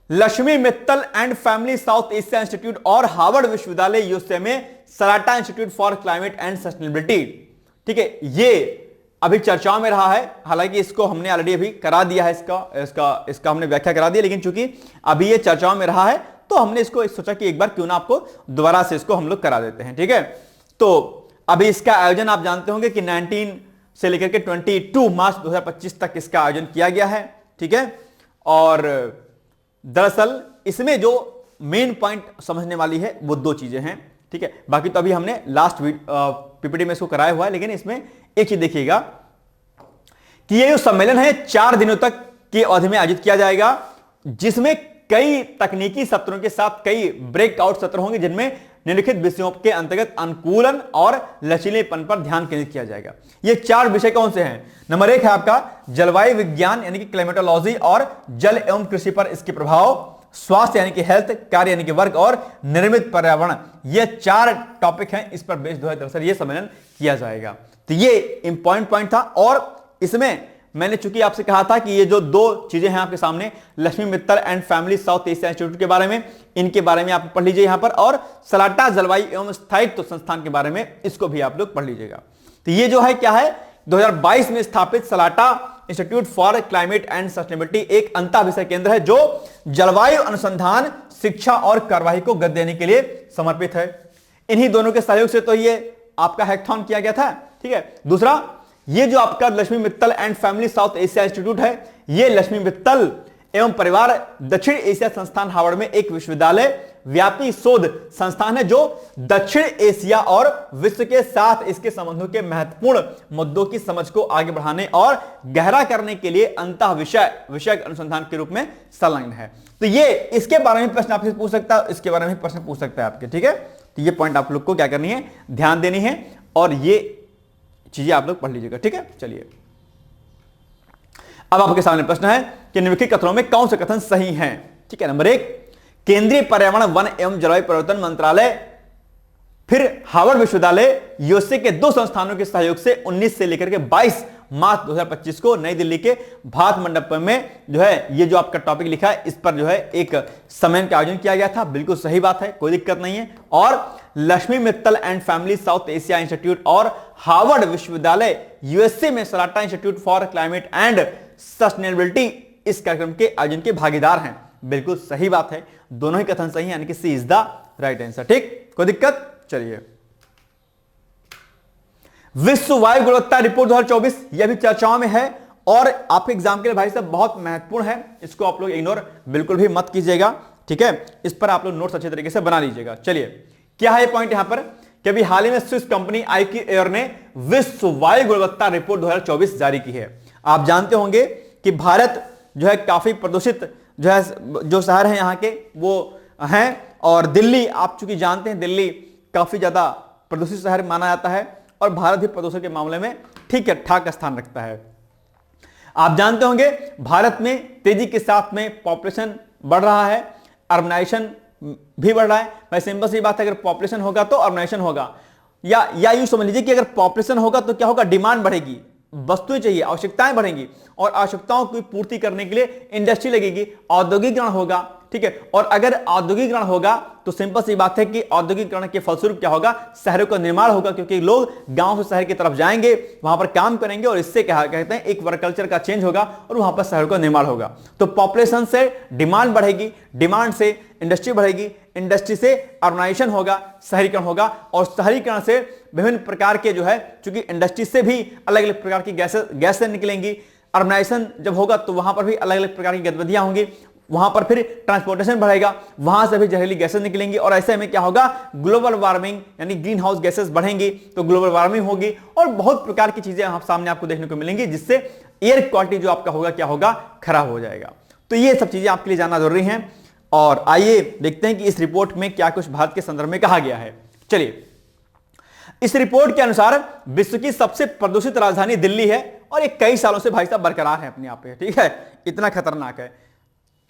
Lakshmi Mittal and family South Asia institute और हार्वर्ड विश्वविद्यालय यूएसए में Salata institute for climate and sustainability, ठीक है, ये अभी चर्चाओं में रहा है। हालांकि इसको हमने ऑलरेडी अभी करा दिया है, इसका हमने व्याख्या करा दी, लेकिन चूंकि अभी ये चर्चाओं में रहा है तो हमने इसको सोचा कि एक बार क्यों ना आपको दोबारा से इसको हम लोग करा देते हैं, ठीक है। तो अभी इसका आयोजन आप जानते होंगे कि 19 से लेकर के 22 मार्च 2025 तक इसका आयोजन किया गया है, ठीक है। और दरअसल इसमें जो मेन पॉइंट समझने वाली है वो दो चीजें हैं, ठीक है। बाकी तो अभी हमने लास्ट पीपीटी में इसको कराया हुआ है, लेकिन इसमें एक चीज देखिएगा कि ये जो सम्मेलन है 4 दिनों तक की अवधि में आयोजित किया जाएगा, जिसमें कई तकनीकी सत्रों के साथ कई ब्रेकआउट सत्र होंगे, जिनमें निम्नलिखित विषयों के अंतर्गत अनुकूलन और लचीलेपन पर ध्यान केंद्रित किया जाएगा। ये 4 विषय कौन से हैं? नंबर 1 है आपका जलवायु विज्ञान यानी कि क्लाइमेटोलॉजी और जल एवं कृषि पर इसके प्रभाव, स्वास्थ्य यानी कि हेल्थ, कार्य यानी कि वर्क और निर्मित पर्यावरण। ये 4 टॉपिक हैं, इस पर बेस्ड जो है दरअसल ये सम्मेलन किया जाएगा। तो ये इंपॉर्टेंट पॉइंट था। और इसमें मैंने चूंकि आपसे कहा था कि ये जो दो चीजें हैं आपके सामने, Lakshmi Mittal and family South Asia institute के बारे में, इनके बारे में आप पढ़ लीजिए यहां पर, और सलाटा जलवायु एवं स्थायित्व संस्थान के बारे में, इसको भी आप लोग पढ़ लीजिएगा। तो ये जो है क्या है, 2022 में स्थापित Salata institute for climate and sustainability एक अंतः विषय केंद्र है जो जलवायु अनुसंधान, शिक्षा और कार्यवाही को गति देने के लिए समर्पित है। इन्हीं दोनों के सहयोग से तो ये आपका हैकाथॉन किया गया था। ठीक है। दूसरा, ये जो आपका Lakshmi Mittal and family South Asia institute है, ये लक्ष्मी मित्तल एवं परिवार दक्षिण एशिया संस्थान हार्वर्ड में एक विश्वविद्यालय व्यापी शोध संस्थान है जो दक्षिण एशिया और विश्व के साथ इसके संबंधों के महत्वपूर्ण मुद्दों की समझ को आगे बढ़ाने और गहरा करने के लिए अंतः विषयक अनुसंधान के रूप में संलग्न है। तो ये इसके बारे में प्रश्न आपसे पूछ सकता है, इसके बारे में प्रश्न पूछ सकता है आपके। ठीक है। तो ये पॉइंट आप लोग को क्या करनी है, ध्यान देनी है, और ये चीजें आप लोग पढ़ लीजिएगा। ठीक है। चलिए, अब आपके सामने प्रश्न है कि निम्नलिखित कथनों में कौन से कथन सही हैं। ठीक है। नंबर 1, केंद्रीय पर्यावरण वन एवं जलवायु परिवर्तन मंत्रालय फिर हार्वर्ड विश्वविद्यालय यूएसए के दो संस्थानों के सहयोग से 19 से लेकर के 22 मार्च 2025 को नई दिल्ली के भारत मंडप में जो है ये जो आपका टॉपिक लिखा है, इस पर जो है एक सम्मेलन का आयोजन किया गया था। बिल्कुल सही बात है, कोई दिक्कत नहीं है। और Lakshmi Mittal and family South Asia institute और हार्वर्ड विश्वविद्यालय यूएसए में Salata institute for climate and sustainability इस कार्यक्रम के आयोजन के भागीदार हैं। बिल्कुल सही बात है, दोनों ही कथन सही है, यानी कि सी इज द राइट आंसर। ठीक, कोई दिक्कत? चलिए, विश्व वायु गुणवत्ता रिपोर्ट 2024 यह भी चर्चाओं में है और आपके एग्जाम के लिए भाई साहब बहुत महत्वपूर्ण है, इसको आप लोग इग्नोर बिल्कुल भी मत कीजिएगा। ठीक है, इस पर आप लोग नोट्स अच्छे तरीके से बना लीजिएगा। चलिए, क्या है पॉइंट यहां पर कि अभी हाल ही में स्विस कंपनी आईक्यू एयर ने विश्व वायु गुणवत्ता रिपोर्ट 2024 जारी की है। आप जानते होंगे कि भारत जो है काफी प्रदूषित जो है जो शहर है यहाँ के वो हैं, और दिल्ली आप चूंकि जानते हैं दिल्ली काफी ज्यादा प्रदूषित शहर माना जाता है और भारत भी प्रदूषण के मामले में ठीक है ठाक स्थान रखता है। आप जानते होंगे भारत में तेजी के साथ में पॉपुलेशन बढ़ रहा है, अर्बनाइजेशन भी बढ़ रहा है। भाई सिंपल सी बात है, अगर पॉपुलेशन होगा तो अर्बनाइजेशन होगा, या यूं समझ लीजिए कि अगर पॉपुलेशन होगा तो क्या होगा, डिमांड बढ़ेगी, वस्तुएं चाहिए, आवश्यकताएं बढ़ेंगी और आवश्यकताओं की पूर्ति करने के लिए इंडस्ट्री लगेगी, औद्योगिकरण होगा। ठीक है, और अगर औद्योगिकरण होगा तो सिंपल सी बात है कि औद्योगिकरण के फलस्वरूप क्या होगा, शहरों का निर्माण होगा, क्योंकि लोग गांव से शहर की तरफ जाएंगे, वहां पर काम करेंगे और इससे क्या कहते हैं एक वर्क कल्चर का चेंज होगा और वहां पर शहरों का निर्माण होगा। तो पॉपुलेशन से डिमांड बढ़ेगी, डिमांड से इंडस्ट्री बढ़ेगी, इंडस्ट्री से अर्बनाइजेशन होगा, शहरीकरण होगा, और शहरीकरण से विभिन्न प्रकार के जो है चूंकि इंडस्ट्री से भी अलग अलग प्रकार की गैसें निकलेंगी, अर्बनाइजेशन जब होगा तो वहां पर भी अलग अलग प्रकार की गतिविधियां होंगी, वहां पर फिर ट्रांसपोर्टेशन बढ़ेगा, वहां से भी जहरीली गैसें निकलेंगी और ऐसे में क्या होगा, ग्लोबल वार्मिंग यानी ग्रीन हाउस गैसेस बढ़ेंगी तो ग्लोबल वार्मिंग होगी और बहुत प्रकार की चीजें सामने आपको देखने को मिलेंगी, जिससे एयर क्वालिटी जो आपका होगा क्या होगा, खराब हो जाएगा। तो ये सब चीजें आपके लिए जानना जरूरी है। और आइए देखते हैं कि इस रिपोर्ट में क्या कुछ भारत के संदर्भ में कहा गया है। चलिए, इस रिपोर्ट के अनुसार विश्व की सबसे प्रदूषित राजधानी दिल्ली है और ये कई सालों से भाई साहब बरकरार है अपने आप पे। ठीक है, इतना खतरनाक है,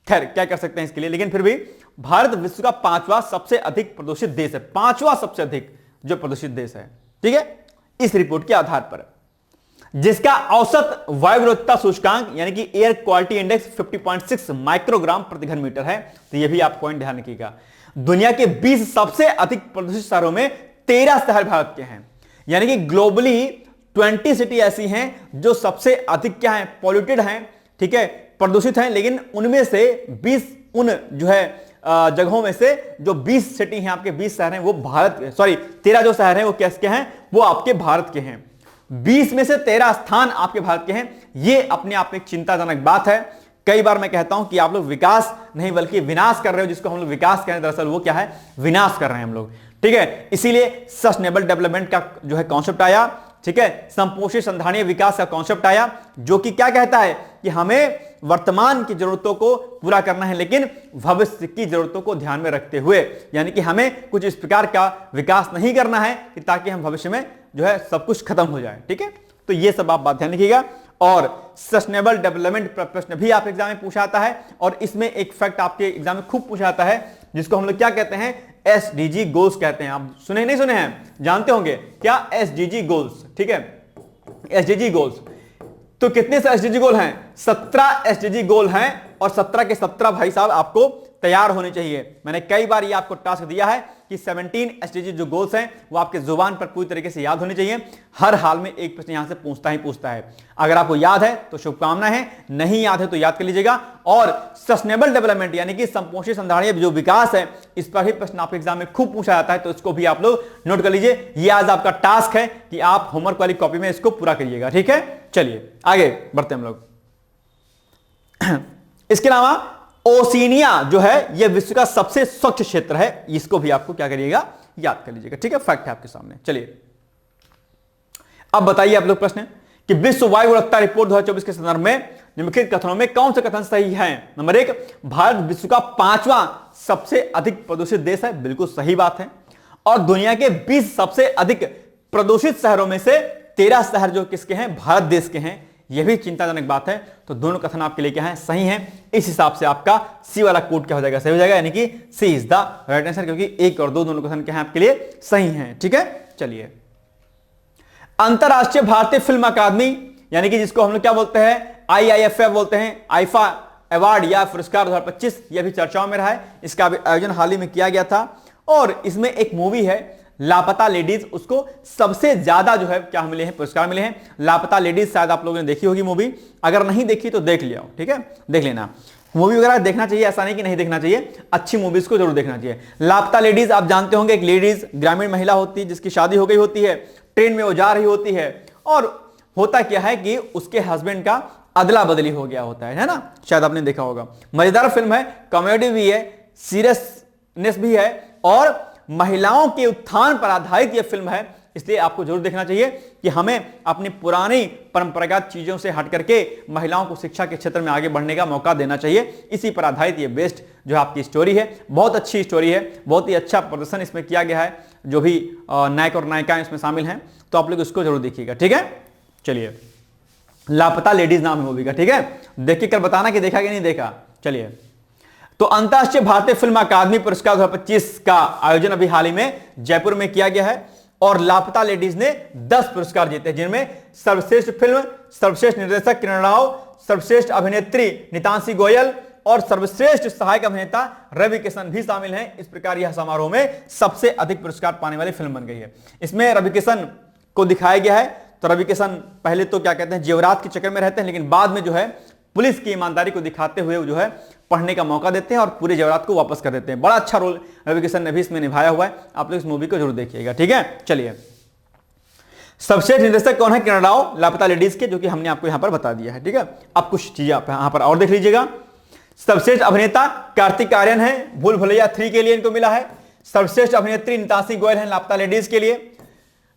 खैर क्या कर सकते हैं इसके लिए, लेकिन फिर भी भारत विश्व का 5वां सबसे अधिक प्रदूषित देश है, 5वां सबसे अधिक जो प्रदूषित देश है। ठीक है, इस रिपोर्ट के आधार पर, जिसका औसत वायु गुणवत्ता सूचकांक यानी कि एयर क्वालिटी इंडेक्स 50.6 माइक्रोग्राम प्रति घन मीटर है। तो यह भी आप पॉइंट ध्यान रखिएगा। दुनिया के 20 सबसे अधिक प्रदूषित शहरों में 13 शहर भारत के हैं, यानी कि ग्लोबली 20 सिटी ऐसी हैं जो सबसे अधिक क्या है, पॉल्यूटेड हैं, ठीक है, प्रदूषित हैं। लेकिन उनमें से 20 उन जो है जगहों में से जो 20 सिटी हैं आपके, 20 शहर हैं वो भारत, सॉरी 13 जो शहर हैं वो किसके हैं, वो आपके भारत के हैं। 20 में से 13 स्थान आपके भारत के हैं। ये अपने आप में एक चिंताजनक बात है। कई बार मैं कहता हूं कि आप लोग विकास नहीं बल्कि विनाश कर रहे हो, जिसको हम लोग विकास कह रहे हैं दरअसल वो क्या है, विनाश कर रहे हैं हम लोग। ठीक है, इसीलिए सस्टेनेबल डेवलपमेंट का जो है कॉन्सेप्ट आया। ठीक है, संपोषित संधारणीय विकास का कॉन्सेप्ट आया, जो कि क्या कहता है कि हमें वर्तमान की जरूरतों को पूरा करना है लेकिन भविष्य की जरूरतों को ध्यान में रखते हुए, यानी कि हमें कुछ इस प्रकार का विकास नहीं करना है कि ताकि हम भविष्य में जो है सब कुछ खत्म हो जाए। ठीक है, तो ये सब आप बात ध्यान रखिएगा। और सस्टेनेबल डेवलपमेंट प्रश्न भी आप एग्जाम में पूछा आता है और इसमें एक फैक्ट आपके एग्जाम में खूब पूछा आता है, जिसको हम लोग क्या कहते हैं, एसडीजी गोल्स कहते हैं। आप सुने नहीं सुने हैं, जानते होंगे क्या एसडीजी गोल्स, ठीक है, एसडीजी गोल्स। तो कितने से एसडीजी गोल हैं? 17 एसडीजी गोल हैं और 17 के 17 भाई साहब आपको तैयार होने चाहिए। मैंने कई बार ये आपको टास्क दिया है कि 17 एसडीजी जो गोल्स हैं वो आपके जुबान पर पूरी तरीके से याद होने चाहिए। हर हाल में एक प्रश्न यहां से पूछता है। अगर आपको याद है तो शुभकामनाएं हैं, नहीं याद है तो याद कर लीजिएगा। और सस्टेनेबल डेवलपमेंट यानी कि संपोषी संधारणीय जो विकास है, इस पर भी प्रश्न आपके एग्जाम में खूब पूछा जाता है, तो इसको भी आप लोग नोट कर लीजिए। ये आज आपका टास्क है कि आप होमवर्क वाली कॉपी में इसको पूरा करिएगा, ठीक है। चलिए आगे बढ़ते हम लोग। इसके अलावा ओशिनिया जो है यह विश्व का सबसे स्वच्छ क्षेत्र है, इसको भी आपको क्या करिएगा, याद कर लीजिएगा, ठीक है। फैक्ट है आपके सामने। चलिए अब बताइए आप लोग प्रश्न कि विश्व वायु गुणवत्ता रिपोर्ट 2024 के संदर्भ में निम्नलिखित कथनों में कौन से कथन सही है? नंबर 1, भारत विश्व का 5वां सबसे अधिक प्रदूषित देश है, बिल्कुल सही बात है। और दुनिया के 20 सबसे अधिक प्रदूषित शहरों में से 13 शहर जो किसके हैं? भारत देश के हैं। यह भी चिंताजनक बात है। तो दोनों कथन आपके लिए क्या है? सही हैं। इस हिसाब से आपका सी वाला कोड क्या हो जाएगा? सही हो जाएगा, यानी कि सी इज द राइट आंसर, क्योंकि 1 और 2 दोनों कथन क्या है आपके लिए? सही हैं, ठीक है। चलिए, अंतरराष्ट्रीय भारतीय फिल्म अकादमी यानी कि जिसको हम लोग क्या बोलते हैं? IIFF बोलते हैं, आईफा अवार्ड या पुरस्कार 2025, यह भी चर्चाओं में रहा है। इसका आयोजन हाल ही में किया गया था और इसमें एक मूवी है लापता लेडीज, उसको सबसे ज्यादा जो है क्या मिले हैं? पुरस्कार मिले हैं। लापता लेडीज शायद आप लोगों ने देखी होगी मूवी, अगर नहीं देखी तो देख लिया, ठीक है, देख लेना। मूवी वगैरह देखना चाहिए, ऐसा नहीं कि नहीं देखना चाहिए, अच्छी मूवीज को जरूर देखना चाहिए। लापता लेडीज आप जानते होंगे, एक लेडीज ग्रामीण महिला होती है जिसकी शादी हो गई होती है, ट्रेन में वो जा रही होती है और होता क्या है कि उसके हस्बैंड का अदला बदली हो गया होता है ना, शायद आपने देखा होगा। मजेदार फिल्म है, कॉमेडी भी है, सीरियसनेस भी है और महिलाओं के उत्थान पर आधारित यह फिल्म है, इसलिए आपको जरूर देखना चाहिए कि हमें अपनी पुरानी परंपरागत चीजों से हट करके महिलाओं को शिक्षा के क्षेत्र में आगे बढ़ने का मौका देना चाहिए। इसी पर आधारित ये बेस्ट जो आपकी स्टोरी है, बहुत अच्छी स्टोरी है, बहुत ही अच्छा प्रदर्शन इसमें किया गया है, जो भी नायक और नायिकाएं इसमें शामिल हैं, तो आप लोग इसको जरूर देखिएगा, ठीक है। चलिए, लापता लेडीज नाम है मूवी का, ठीक है, देख के कल बताना कि देखा कि नहीं देखा। चलिए, तो अंतरराष्ट्रीय भारतीय फिल्म अकादमी पुरस्कार 2025 का आयोजन अभी हाल ही में जयपुर में किया गया है और लापता लेडीज ने 10 पुरस्कार जीते, जिनमें सर्वश्रेष्ठ फिल्म, सर्वश्रेष्ठ निर्देशक किरण राव, सर्वश्रेष्ठ अभिनेत्री नितांशी गोयल और सर्वश्रेष्ठ सहायक अभिनेता रवि किशन भी शामिल हैं। इस प्रकार यह समारोह में सबसे अधिक पुरस्कार पाने वाली फिल्म बन गई है। इसमें रवि किशन को दिखाया गया है, तो रवि किशन पहले तो क्या कहते हैं, जेवरात के चक्कर में रहते हैं, लेकिन बाद में जो है पुलिस की ईमानदारी को दिखाते हुए जो है पढ़ने का मौका देते हैं और पूरे जेवरात को वापस कर देते हैं। बड़ा अच्छा रोल रवि किशन ने भी इसमें निभाया हुआ है। आप लोग इस मूवी को जरूर देखिएगा, ठीक है। चलिए, सर्वश्रेष्ठ निर्देशक कौन है? किरण राव, लापता लेडीज के, जो कि हमने आपको यहां पर बता दिया है, ठीक है। अब कुछ चीजें आप यहां पर और देख लीजिएगा। सर्वश्रेष्ठ अभिनेता कार्तिक आर्यन है, भूल भुलैया 3 के लिए इनको मिला है। सर्वश्रेष्ठ अभिनेत्री नितांशी गोयल है लापता लेडीज के लिए।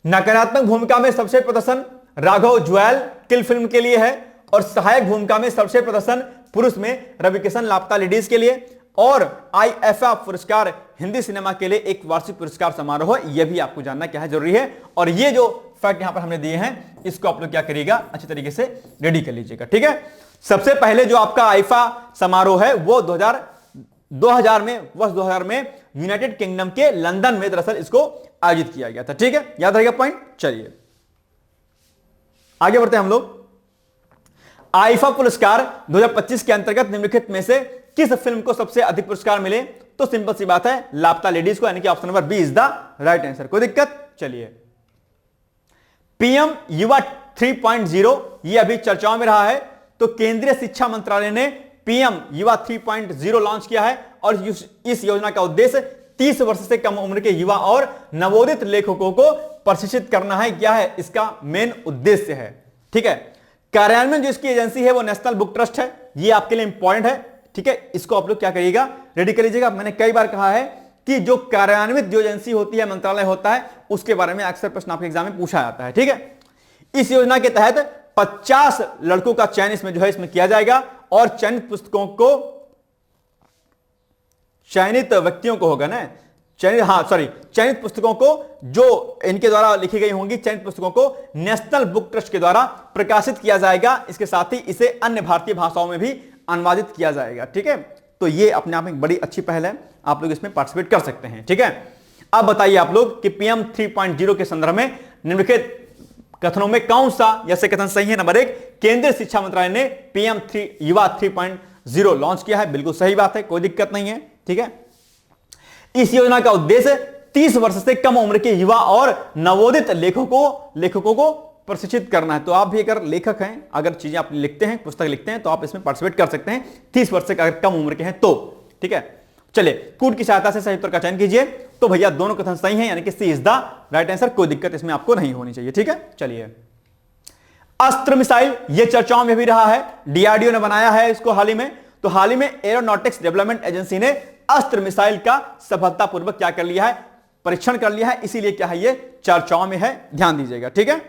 नकारात्मक भूमिका में सर्वश्रेष्ठ प्रदर्शन राघव जुएल किल फिल्म के लिए है और सहायक भूमिका में सर्वश्रेष्ठ प्रदर्शन पुरुष में रवि किशन लापता लेडीज के लिए। और IIFF पुरस्कार हिंदी सिनेमा के लिए एक वार्षिक पुरस्कार समारोह है, यह भी आपको जानना क्या है, जरूरी है। और ये जो फैक्ट यहां पर हमने दिए हैं, इसको आप लोग क्या करिएगा, अच्छी तरीके से रेडी कर लीजिएगा, ठीक है। सबसे पहले जो आपका आईफा समारोह है वो 2000 में, वर्ष 2000 में यूनाइटेड किंगडम के लंदन में दरअसल इसको आयोजित किया गया था, ठीक है, याद रहेगा पॉइंट। चलिए आगे बढ़ते हैं हम लोग। आईफा पुरस्कार 2025 के अंतर्गत निम्नलिखित में से किस फिल्म को सबसे अधिक पुरस्कार मिले? तो सिंपल सी बात है, लापता लेडीज को, यानी कि option number B is the right answer. कोई दिक्कत? चलिए, पीएम युवा 3.0 ये अभी चर्चाओं में रहा है, तो केंद्रीय शिक्षा मंत्रालय ने पीएम युवा 3.0 लॉन्च किया है और इस योजना का उद्देश्य 30 वर्ष से कम उम्र के युवा और नवोदित लेखकों को प्रशिक्षित करना है। क्या है इसका मेन उद्देश्य है, ठीक है। कार्यान्वयन जो इसकी एजेंसी है वो नेशनल बुक ट्रस्ट है, ये आपके लिए इंपॉर्टेंट है, ठीक है। इसको आप लोग क्या करिएगा, रेडी कर लीजिएगा। मैंने कई बार कहा है कि जो कार्यान्वित जो एजेंसी होती है, मंत्रालय होता है, उसके बारे में अक्सर प्रश्न आपके एग्जाम में पूछा जाता है, ठीक है। इस योजना के तहत 50 लड़कों का चयन इसमें जो है इसमें किया जाएगा और चयनित पुस्तकों को, चयनित व्यक्तियों को होगा ना, चयनित पुस्तकों को जो इनके द्वारा लिखी गई होंगी, चयनित पुस्तकों को नेशनल बुक ट्रस्ट के द्वारा प्रकाशित किया जाएगा। इसके साथ ही इसे अन्य भारतीय भाषाओं में भी अनुवादित किया जाएगा, ठीक है। तो ये अपने आप में एक बड़ी अच्छी पहल है, आप लोग इसमें पार्टिसिपेट कर सकते हैं। ठीक है, अब बताइए आप लोग कि पीएम 3.0 के संदर्भ में निम्नलिखित कथनों में कौन सा जैसे कथन सही है? नंबर 1, केंद्रीय शिक्षा मंत्रालय ने पीएम युवा 3.0 लॉन्च किया है। बिल्कुल सही बात है, कोई दिक्कत नहीं है। ठीक है, इस योजना का उद्देश्य 30 वर्ष से कम उम्र के युवा और नवोदित लेखकों को प्रशिक्षित करना है। तो आप भी अगर लेखक हैं, अगर चीजें आप लिखते हैं, पुस्तक लिखते हैं, तो आप इसमें पार्टिसिपेट कर सकते हैं 30 वर्ष से अगर कम उम्र के हैं तो। ठीक है, चलिए कूट की सहायता से सही उत्तर का चयन कीजिए। तो भैया दोनों कथन सही हैं, यानी कि सी इज द राइट आंसर, कोई दिक्कत इसमें आपको नहीं होनी चाहिए। ठीक है, चलिए अस्त्र मिसाइल, यह चर्चाओं में भी रहा है, डीआरडीओ ने बनाया है इसको हाल ही में। तो हाल ही में एरोनॉटिक्स डेवलपमेंट एजेंसी ने अस्त्र मिसाइल का सफलतापूर्वक क्या कर लिया है? परीक्षण कर लिया है, इसीलिए क्या है ये चर्चाओं में है, ध्यान दीजिएगा। ठीक है,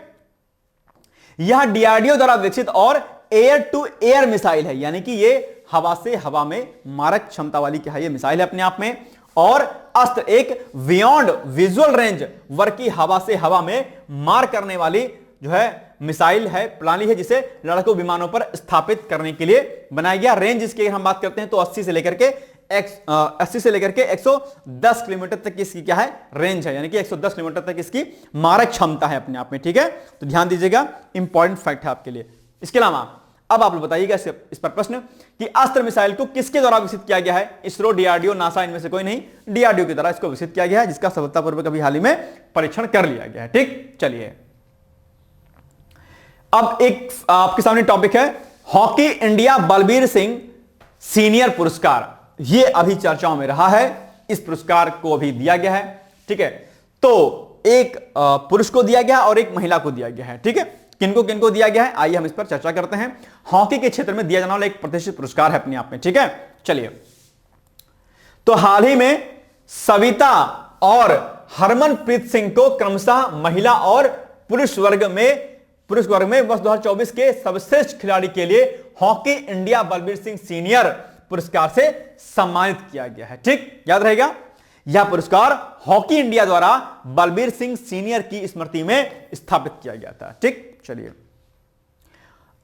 यह डीआरडीओ द्वारा विकसित और एयर टू एयर मिसाइल है, यानी कि ये हवा से हवा में मारक क्षमता वाली क्या है ये मिसाइल है अपने आप में। और अस्त्र एक बियॉन्ड विजुअल रेंज वर्ग की हवा से हवा में मार करने वाली जो है मिसाइल है, प्रणाली है, जिसे लड़ाकू विमानों पर स्थापित करने के लिए बनाया गया। रेंज इसकी हम बात करते हैं तो 80 से लेकर के 110 किलोमीटर तक इसकी क्या है? रेंज है, यानी कि 110 किलोमीटर तक इसकी मारक क्षमता है अपने आप में। ठीक है, तो ध्यान दीजिएगा, इंपॉर्टेंट फैक्ट है आपके लिए। इसके अलावा अब आप लोग बताइएगा इस पर प्रश्न कि अस्त्र मिसाइल को किसके द्वारा विकसित किया गया है? इसरो, डीआरडीओ, नासा, इनमें से कोई नहीं, डीआरडीओ की द्वारा इसको विकसित किया गया है, जिसका सफलतापूर्वक अभी हाल ही में परीक्षण कर लिया गया है। ठीक, चलिए अब एक आपके सामने टॉपिक है hockey India Balbir Singh senior पुरस्कार। यह अभी चर्चाओं में रहा है, इस पुरस्कार को अभी दिया गया है। ठीक है, तो एक पुरुष को दिया गया और एक महिला को दिया गया है। ठीक है, किनको दिया गया है, आइए हम इस पर चर्चा करते हैं। हॉकी के क्षेत्र में दिया जाने वाला एक प्रतिष्ठित पुरस्कार है अपने आप में। ठीक है, चलिए तो हाल ही में सविता और हरमनप्रीत सिंह को क्रमशः महिला और पुरुष वर्ग में वर्ष 2024 के सर्वश्रेष्ठ खिलाड़ी के लिए hockey India Balbir Singh senior पुरस्कार से सम्मानित किया गया है। ठीक, याद रहेगा, यह पुरस्कार हॉकी इंडिया द्वारा बलबीर सिंह सीनियर की स्मृति में स्थापित किया गया था। ठीक, चलिए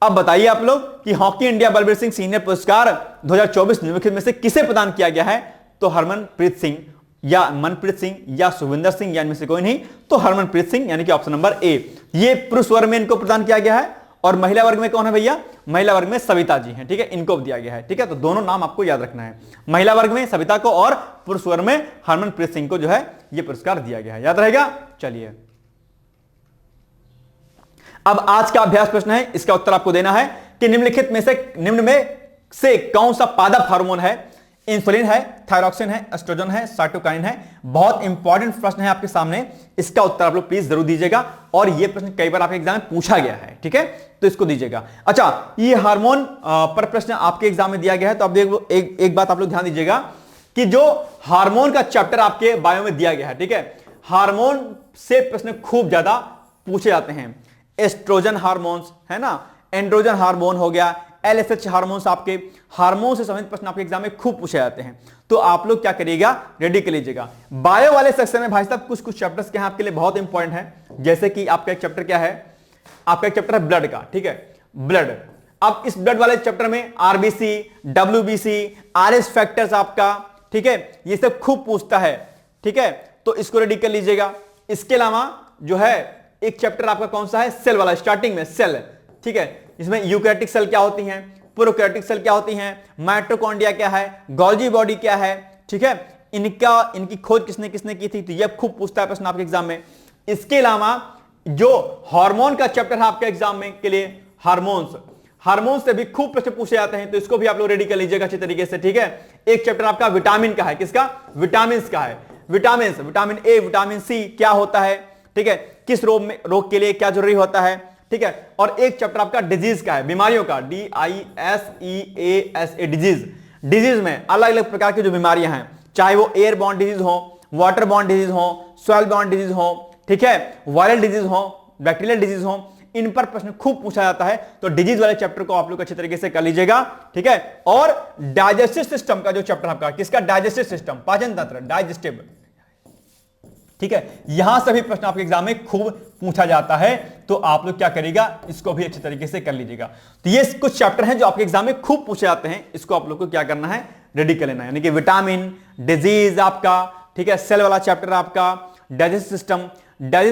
अब बताइए आप लोग कि hockey India Balbir Singh senior पुरस्कार 2024 निम्नलिखित में से किसे प्रदान किया गया है? तो हरमनप्रीत सिंह या मनप्रीत सिंह या सुविंदर सिंह, या इनमें से कोई नहीं, तो हरमनप्रीत सिंह, यानी कि ऑप्शन नंबर ए। ये पुरुष वर्ग में इनको प्रदान किया गया है। और महिला वर्ग में कौन है भैया? महिला वर्ग में सविता जी हैं। ठीक है, इनको दिया गया है। ठीक है, तो दोनों नाम आपको याद रखना है, महिला वर्ग में सविता को और पुरुष वर्ग में हरमनप्रीत सिंह को जो है यह पुरस्कार दिया गया है, याद रहेगा। चलिए अब आज का अभ्यास प्रश्न है, इसका उत्तर आपको देना है कि निम्न में से कौन सा पादप हार्मोन है? इंसुलिन है, थायरॉक्सिन है, एस्ट्रोजन है, साइटोकाइन है। बहुत इंपॉर्टेंट प्रश्न है आपके सामने, इसका उत्तर आप लोग प्लीज जरूर दीजिएगा। और यह प्रश्न कई बार आपके एग्जाम में पूछा गया है। ठीक है, तो इसको दीजिएगा। अच्छा, ये हार्मोन पर प्रश्न आपके एग्जाम में दिया गया है, तो अब एक बात आप लोग ध्यान दीजिएगा कि जो हार्मोन का चैप्टर आपके बायो में दिया गया है, ठीक है, हार्मोन से प्रश्न खूब ज्यादा पूछे जाते हैं। एस्ट्रोजन हार्मोन्स है ना, एंड्रोजन हार्मोन हो गया, एलएसएच हार्मोन्स, आपके हार्मोन से संबंधित प्रश्न आपके एग्जाम में खूब पूछे जाते हैं। तो आप लोग क्या करिएगा, रेडी कर लीजिएगा। बायो वाले सेक्शन में भाई साहब कुछ चैप्टर्स के आपके लिए बहुत इंपॉर्टेंट है। जैसे कि आपका एक चैप्टर क्या है, आपका एक चैप्टर है ब्लड का। ठीक है, ब्लड। अब इस ब्लड वाले चैप्टर में आरबीसी, डब्ल्यूबीसी, आरएस फैक्टर्स आपका, ठीक है, ये सब खूब पूछता है। ठीक है, तो इसको रेडी कर लीजिएगा। इसके अलावा जो है एक चैप्टर आपका कौन सा है, सेल वाला, स्टार्टिंग में सेल। ठीक है, इसमें यूकैरियोटिक सेल क्या होती हैं, प्रोकैरियोटिक सेल क्या होती हैं, माइटोकॉन्ड्रिया क्या है, गोल्गी बॉडी क्या है। ठीक है, इनकी खोज किसने किसने की थी, तो ये खूब पूछता है प्रश्न आपके एग्जाम में। इसके अलावा जो हार्मोन का चैप्टर है आपके एग्जाम में के लिए, हार्मोन्स से भी खूब प्रश्न पूछे जाते हैं, तो इसको भी आप लोग रेडी कर लीजिएगा अच्छी तरीके से। ठीक है, एक चैप्टर आपका विटामिन का है, किसका, विटामिन का है। विटामिन ए, विटामिन सी क्या होता है, ठीक है, किस रोग के लिए क्या जरूरी होता है। ठीक है, और एक चैप्टर आपका डिजीज का है, बीमारियों का, DISEASA, डिजीज में अलग अलग प्रकार की जो बीमारियां हैं, चाहे वो एयर बॉर्न डिजीज हो, वाटर बॉर्न डिजीज हो, सॉइल बॉर्न डिजीज हो, ठीक है, वायरल डिजीज हो, बैक्टीरियल डिजीज हो, इन पर प्रश्न खूब पूछा जाता है। तो डिजीज वाले चैप्टर को आप लोग अच्छे तरीके से कर लीजिएगा। ठीक है, और डाइजेस्टिव सिस्टम का जो चैप्टर आपका, किसका, डाइजेस्टिव सिस्टम, पाचन तंत्र, डाइजेस्टिव। ठीक है, यहां से भी प्रश्न आपके एग्जाम में खूब पूछा जाता है, तो आप लोग क्या करिएगा, इसको भी अच्छे तरीके से कर लीजिएगा। तो ये कुछ चैप्टर हैं जो आपके एग्जाम में खूब पूछे जाते हैं, इसको आप लोग को क्या करना है, रेडी कर लेना, यानी कि विटामिन, डिजीज आपका, ठीक है, सेल वाला चैप्टर आपका, डाइजेस्ट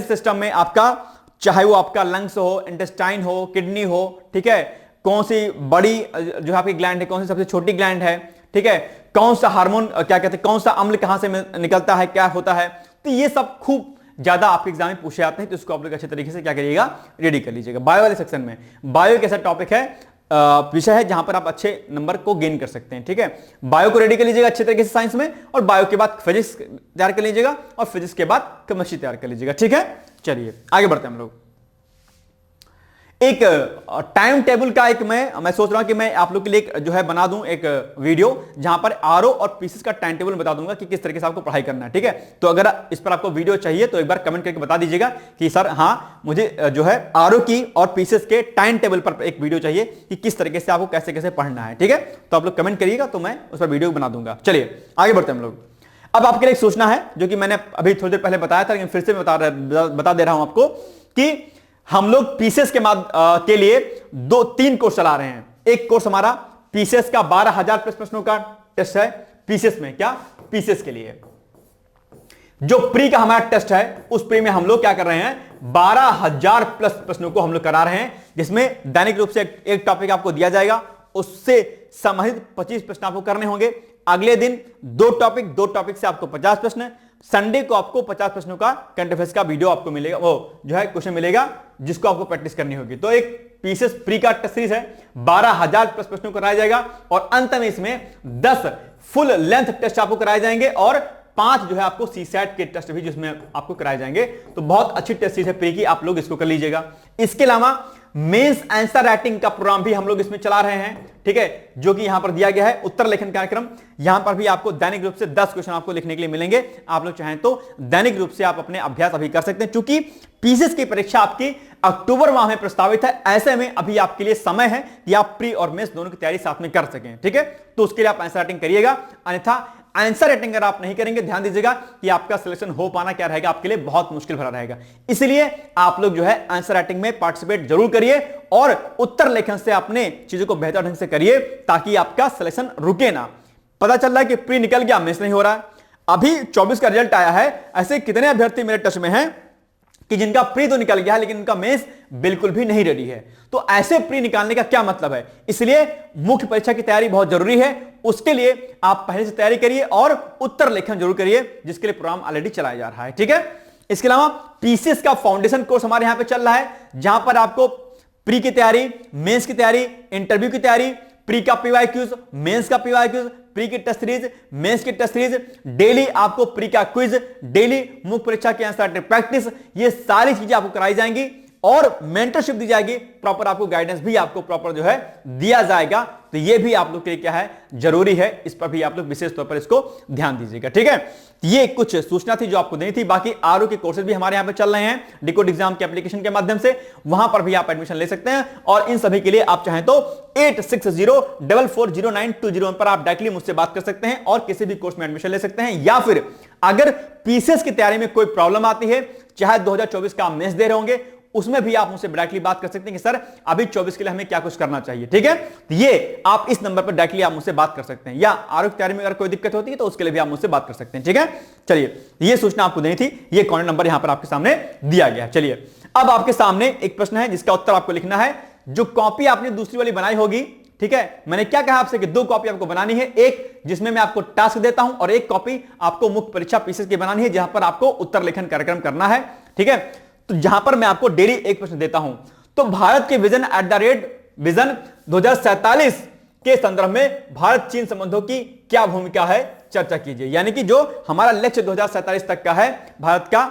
सिस्टम में आपका चाहे वो आपका लंग्स हो, इंटेस्टाइन हो, किडनी हो, ठीक है, कौन सी बड़ी जो आपकी ग्लैंड है, कौन सी सबसे छोटी ग्लैंड है, ठीक है, कौन सा हार्मोन क्या कहते हैं, कौन सा अम्ल कहां से निकलता है, क्या होता है, तो ये सब खूब ज्यादा आपके एग्जाम में पूछे जाते हैं, तो इसको आप लोग अच्छे तरीके से क्या करिएगा, रेडी कर लीजिएगा। बायो वाले सेक्शन में बायो एक ऐसा टॉपिक है, विषय है जहां पर आप अच्छे नंबर को गेन कर सकते हैं, ठीक है। बायो को रेडी कर लीजिएगा अच्छे तरीके से साइंस में, और बायो के बाद फिजिक्स तैयार कर लीजिएगा, और फिजिक्स के बाद केमिस्ट्री तैयार कर लीजिएगा, ठीक है। चलिए आगे बढ़ते हैं हम लोग। एक टाइम टेबल का एक मैं सोच रहा हूं कि मैं आप लोग के लिए जो है बना दूं एक वीडियो, जहां पर आरओ और पीसीएस का टाइम टेबल बता दूंगा कि किस तरीके से आपको पढ़ाई करना है, ठीक है। तो अगर इस पर आपको वीडियो चाहिए तो एक बार कमेंट करके बता दीजिएगा कि सर हाँ मुझे जो है आरओ की और पीसीएस के टाइम टेबल पर एक वीडियो चाहिए कि किस तरीके से आपको कैसे कैसे पढ़ना है, ठीक है। तो आप लोग कमेंट करिएगा तो मैं उस पर वीडियो बना दूंगा। चलिए आगे बढ़ते हैं हम लोग। अब आपके लिए सोचना है, जो कि मैंने अभी थोड़ी देर पहले बताया था, लेकिन फिर से बता दे रहा हूं आपको कि हम लोग पीसीएस के लिए 2-3 कोर्स चला रहे हैं। एक कोर्स हमारा पीसीएस का 12,000 प्लस प्रश्नों का टेस्ट है, पीसीएस में क्या, पीसीएस के लिए जो प्री का हमारा टेस्ट है, उस प्री में हम लोग क्या कर रहे हैं, 12,000 प्लस प्रश्नों को हम लोग करा रहे हैं, जिसमें दैनिक रूप से एक टॉपिक आपको दिया जाएगा, उससे संबंधित 25 प्रश्न आपको करने होंगे। अगले दिन 2 टॉपिक से आपको 50 प्रश्न, संडे को आपको 50 प्रश्नों का करंट अफेयर्स का वीडियो आपको मिलेगा, वो जो है क्वेश्चन मिलेगा, जिसको आपको प्रैक्टिस करनी होगी। तो एक पीसीएस प्री का टेस्ट सीरीज है, 12,000 प्लस प्रश्नों को कराया जाएगा, और अंत में इसमें 10 फुल लेंथ टेस्ट आपको कराए जाएंगे, और 5 जो है आपको सीसैट के टेस्ट भी जिसमें आपको कराए जाएंगे। तो बहुत अच्छी टेस्ट सीरीज है प्री की, आप लोग इसको कर लीजिएगा। इसके अलावा मेंस आंसर राइटिंग का प्रोग्राम भी हम लोग इसमें चला रहे हैं, ठीक है, जो कि यहां पर दिया गया है उत्तर लेखन कार्यक्रम। यहां पर भी आपको दैनिक रूप से 10 क्वेश्चन आपको लिखने के लिए मिलेंगे। आप लोग चाहें तो दैनिक रूप से आप अपने अभ्यास अभी कर सकते हैं, क्योंकि पीसीएस की परीक्षा आपकी अक्टूबर माह में प्रस्तावित है। ऐसे में अभी आपके लिए समय है कि आप प्री और मेंस दोनों की तैयारी साथ में कर सकें, ठीक है। तो उसके लिए आप आंसर राइटिंग करिएगा, अन्यथा आंसर राइटिंग अगर आप नहीं करेंगे, ध्यान दीजिएगा कि आपका सिलेक्शन हो पाना क्या रहेगा, आपके लिए बहुत मुश्किल भरा रहेगा। इसलिए आप लोग जो है आंसर राइटिंग में पार्टिसिपेट जरूर करिए, और उत्तर लेखन से अपने चीजों को बेहतर ढंग से करिए, ताकि आपका सिलेक्शन रुके ना। पता चल रहा है कि प्री निकल गया, मेंस नहीं हो रहा है। अभी 24 का रिजल्ट आया है, ऐसे कितने अभ्यर्थी मेरे टच में हैं कि जिनका प्री तो निकल गया है, लेकिन उनका मेंस बिल्कुल भी नहीं रेडी है। तो ऐसे प्री निकालने का क्या मतलब है, इसलिए मुख्य परीक्षा की तैयारी बहुत जरूरी है। उसके लिए आप पहले से तैयारी करिए और उत्तर लेखन जरूर करिए, जिसके लिए प्रोग्राम ऑलरेडी चलाया जा रहा है, ठीक है। इसके अलावा पीसीएस का फाउंडेशन कोर्स हमारे यहां पे चल रहा है, जहां पर आपको प्री की तैयारी, मेंस की तैयारी, इंटरव्यू की तैयारी, प्री का पीवाईक्यूज, मेंस का पीवाईक्यूज, प्री की टेस्ट सीरीज, मेंस की टेस्ट सीरीज, डेली आपको प्री का क्विज, डेली मुख्य परीक्षा की आंसर प्रैक्टिस, ये सारी चीजें आपको कराई जाएंगी, और मेंटरशिप दी जाएगी, प्रॉपर आपको गाइडेंस भी आपको प्रॉपर जो है दिया जाएगा। तो ये भी आप लोग के लिए क्या है, जरूरी है, इस पर भी आप लोग विशेष तौर पर इसको ध्यान दीजिएगा, ठीक है। ये कुछ सूचना थी जो आपको देनी थी। बाकी आरओ के कोर्सेज भी हमारे यहां पे चल रहे हैं डिकोड एग्जाम के एप्लीकेशन के माध्यम से, वहां पर भी आप एडमिशन ले सकते हैं, और इन सभी के लिए आप चाहें तो 8604409201 पर आप डायरेक्टली मुझसे बात कर सकते हैं और किसी भी कोर्स में एडमिशन ले सकते हैं। या फिर अगर पीसीएस की तैयारी में कोई प्रॉब्लम आती है, चाहे 2024 का आप मेंस दे रहे होंगे, उसमें भी आप मुझसे डायरेक्टली बात कर सकते हैं कि सर अभी 24 के लिए हमें क्या कुछ करना चाहिए, ठीक है। तो ये आप इस नंबर पर डायरेक्टली आप मुझसे बात कर सकते हैं, या आरोग्य तैयारी में अगर कोई दिक्कत होती है तो उसके लिए भी आप मुझसे बात कर सकते हैं, ठीक है। चलिए, ये सूचना आपको देनी थी, ये कॉन्टैक्ट नंबर यहां पर आपके सामने दिया गया है। चलिए, अब आपके सामने एक प्रश्न है जिसका उत्तर आपको लिखना है। जो कॉपी आपने दूसरी वाली बनाई होगी, ठीक है, मैंने क्या कहा आपसे कि 2 कॉपी आपको बनानी है, एक जिसमें मैं आपको टास्क देता हूं, और एक कॉपी आपको मुख्य परीक्षा पीसीएस की बनानी है, जहां पर आपको उत्तर लेखन कार्यक्रम करना है, ठीक है। तो जहां पर मैं आपको डेली एक प्रश्न देता हूं, तो भारत के विजन विजन 2047 के संदर्भ में भारत चीन संबंधों की क्या भूमिका है, चर्चा कीजिए। यानी कि जो हमारा लक्ष्य 2047 तक का है भारत का,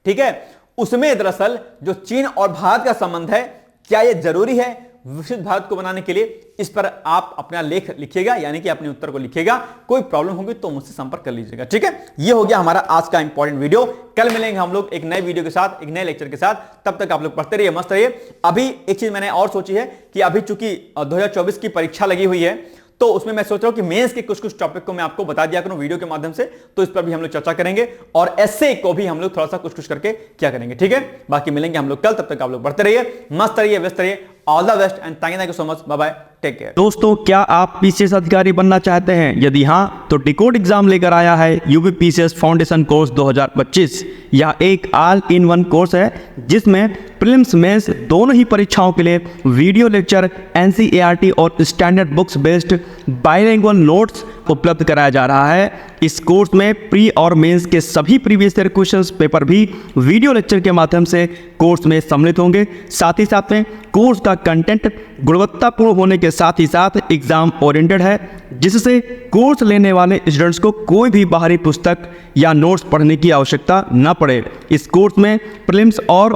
ठीक है, उसमें दरअसल जो चीन और भारत का संबंध है, क्या यह जरूरी है विकसित भारत को बनाने के लिए, इस पर आप अपना लेख लिखिएगा, यानी कि अपने उत्तर को लिखिएगा। कोई प्रॉब्लम होगी तो मुझसे संपर्क कर लीजिएगा, ठीक है। ये हो गया हमारा आज का इंपॉर्टेंट वीडियो। कल मिलेंगे हम लोग एक नए वीडियो के साथ, एक नए लेक्चर के साथ। तब तक आप लोग पढ़ते रहिए, मस्त रहिए। अभी एक चीज मैंने और सोची है कि अभी चूंकि 2024 की परीक्षा लगी हुई है, तो उसमें मैं सोच रहा हूं कि मेंस के कुछ टॉपिक को मैं आपको बता दिया करूं वीडियो के माध्यम से, तो इस पर भी हम लोग चर्चा करेंगे, और एसए को भी हम लोग थोड़ा सा कुछ करके क्या करेंगे, ठीक है। बाकी मिलेंगे हम लोग कल, तब तक आप लोग पढ़ते रहिए, मस्त रहिए, व्यस्त रहिए। All the best and thank you so much, bye bye. Take care. दोस्तों, क्या आप पीसीएस अधिकारी बनना चाहते हैं? यदि हाँ, तो डिकोड एग्जाम लेकर आया है यूपी पीसीएस फाउंडेशन कोर्स 2025। यह एक ऑल इन वन कोर्स है जिसमें प्रीलिम्स मेंस दोनों ही परीक्षाओं के लिए वीडियो लेक्चर, एनसीईआरटी और standard books based bilingual notes उपलब्ध कराया जा रहा है। इस कोर्स में प्री और मेंस के सभी प्रीवियस ईयर क्वेश्चंस पेपर भी वीडियो लेक्चर के माध्यम से कोर्स में सम्मिलित होंगे। साथ ही साथ में कोर्स का कंटेंट गुणवत्तापूर्ण होने के साथ ही साथ एग्जाम ओरिएंटेड है, जिससे कोर्स लेने वाले स्टूडेंट्स को कोई भी बाहरी पुस्तक या नोट्स पढ़ने की आवश्यकता न पड़े। इस कोर्स में प्रीलिम्स और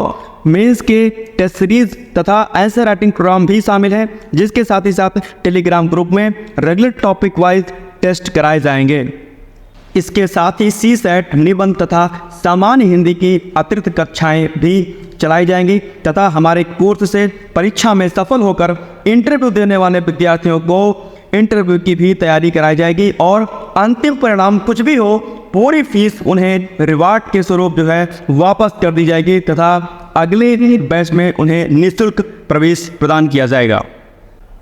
मेंस के टेस्ट सीरीज तथा आंसर राइटिंग प्रोग्राम भी शामिल है, जिसके साथ ही साथ टेलीग्राम ग्रुप में रेगुलर टॉपिक वाइज टेस्ट कराए जाएंगे। इसके साथ ही सीसेट, निबंध तथा सामान्य हिंदी की अतिरिक्त कक्षाएं भी चलाई जाएंगी तथा हमारे कोर्स से परीक्षा में सफल होकर इंटरव्यू देने वाले विद्यार्थियों को इंटरव्यू की भी तैयारी कराई जाएगी और अंतिम परिणाम कुछ भी हो, पूरी फीस उन्हें रिवार्ड के स्वरूप जो है वापस कर दी जाएगी तथा अगले बैच में उन्हें निःशुल्क प्रवेश प्रदान किया जाएगा।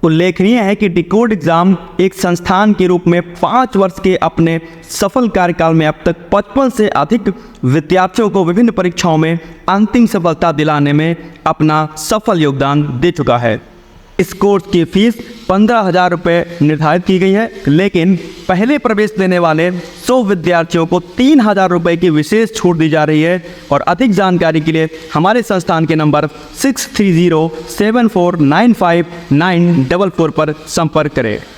उल्लेखनीय है कि डिकोड एग्जाम एक संस्थान के रूप में 5 वर्ष के अपने सफल कार्यकाल में अब तक 55 से अधिक विद्यार्थियों को विभिन्न परीक्षाओं में अंतिम सफलता दिलाने में अपना सफल योगदान दे चुका है। इस कोर्स की फीस 15,000 रुपये निर्धारित की गई है, लेकिन पहले प्रवेश लेने वाले 100 विद्यार्थियों को 3,000 रुपये की विशेष छूट दी जा रही है। और अधिक जानकारी के लिए हमारे संस्थान के नंबर 6307495944 पर संपर्क करें।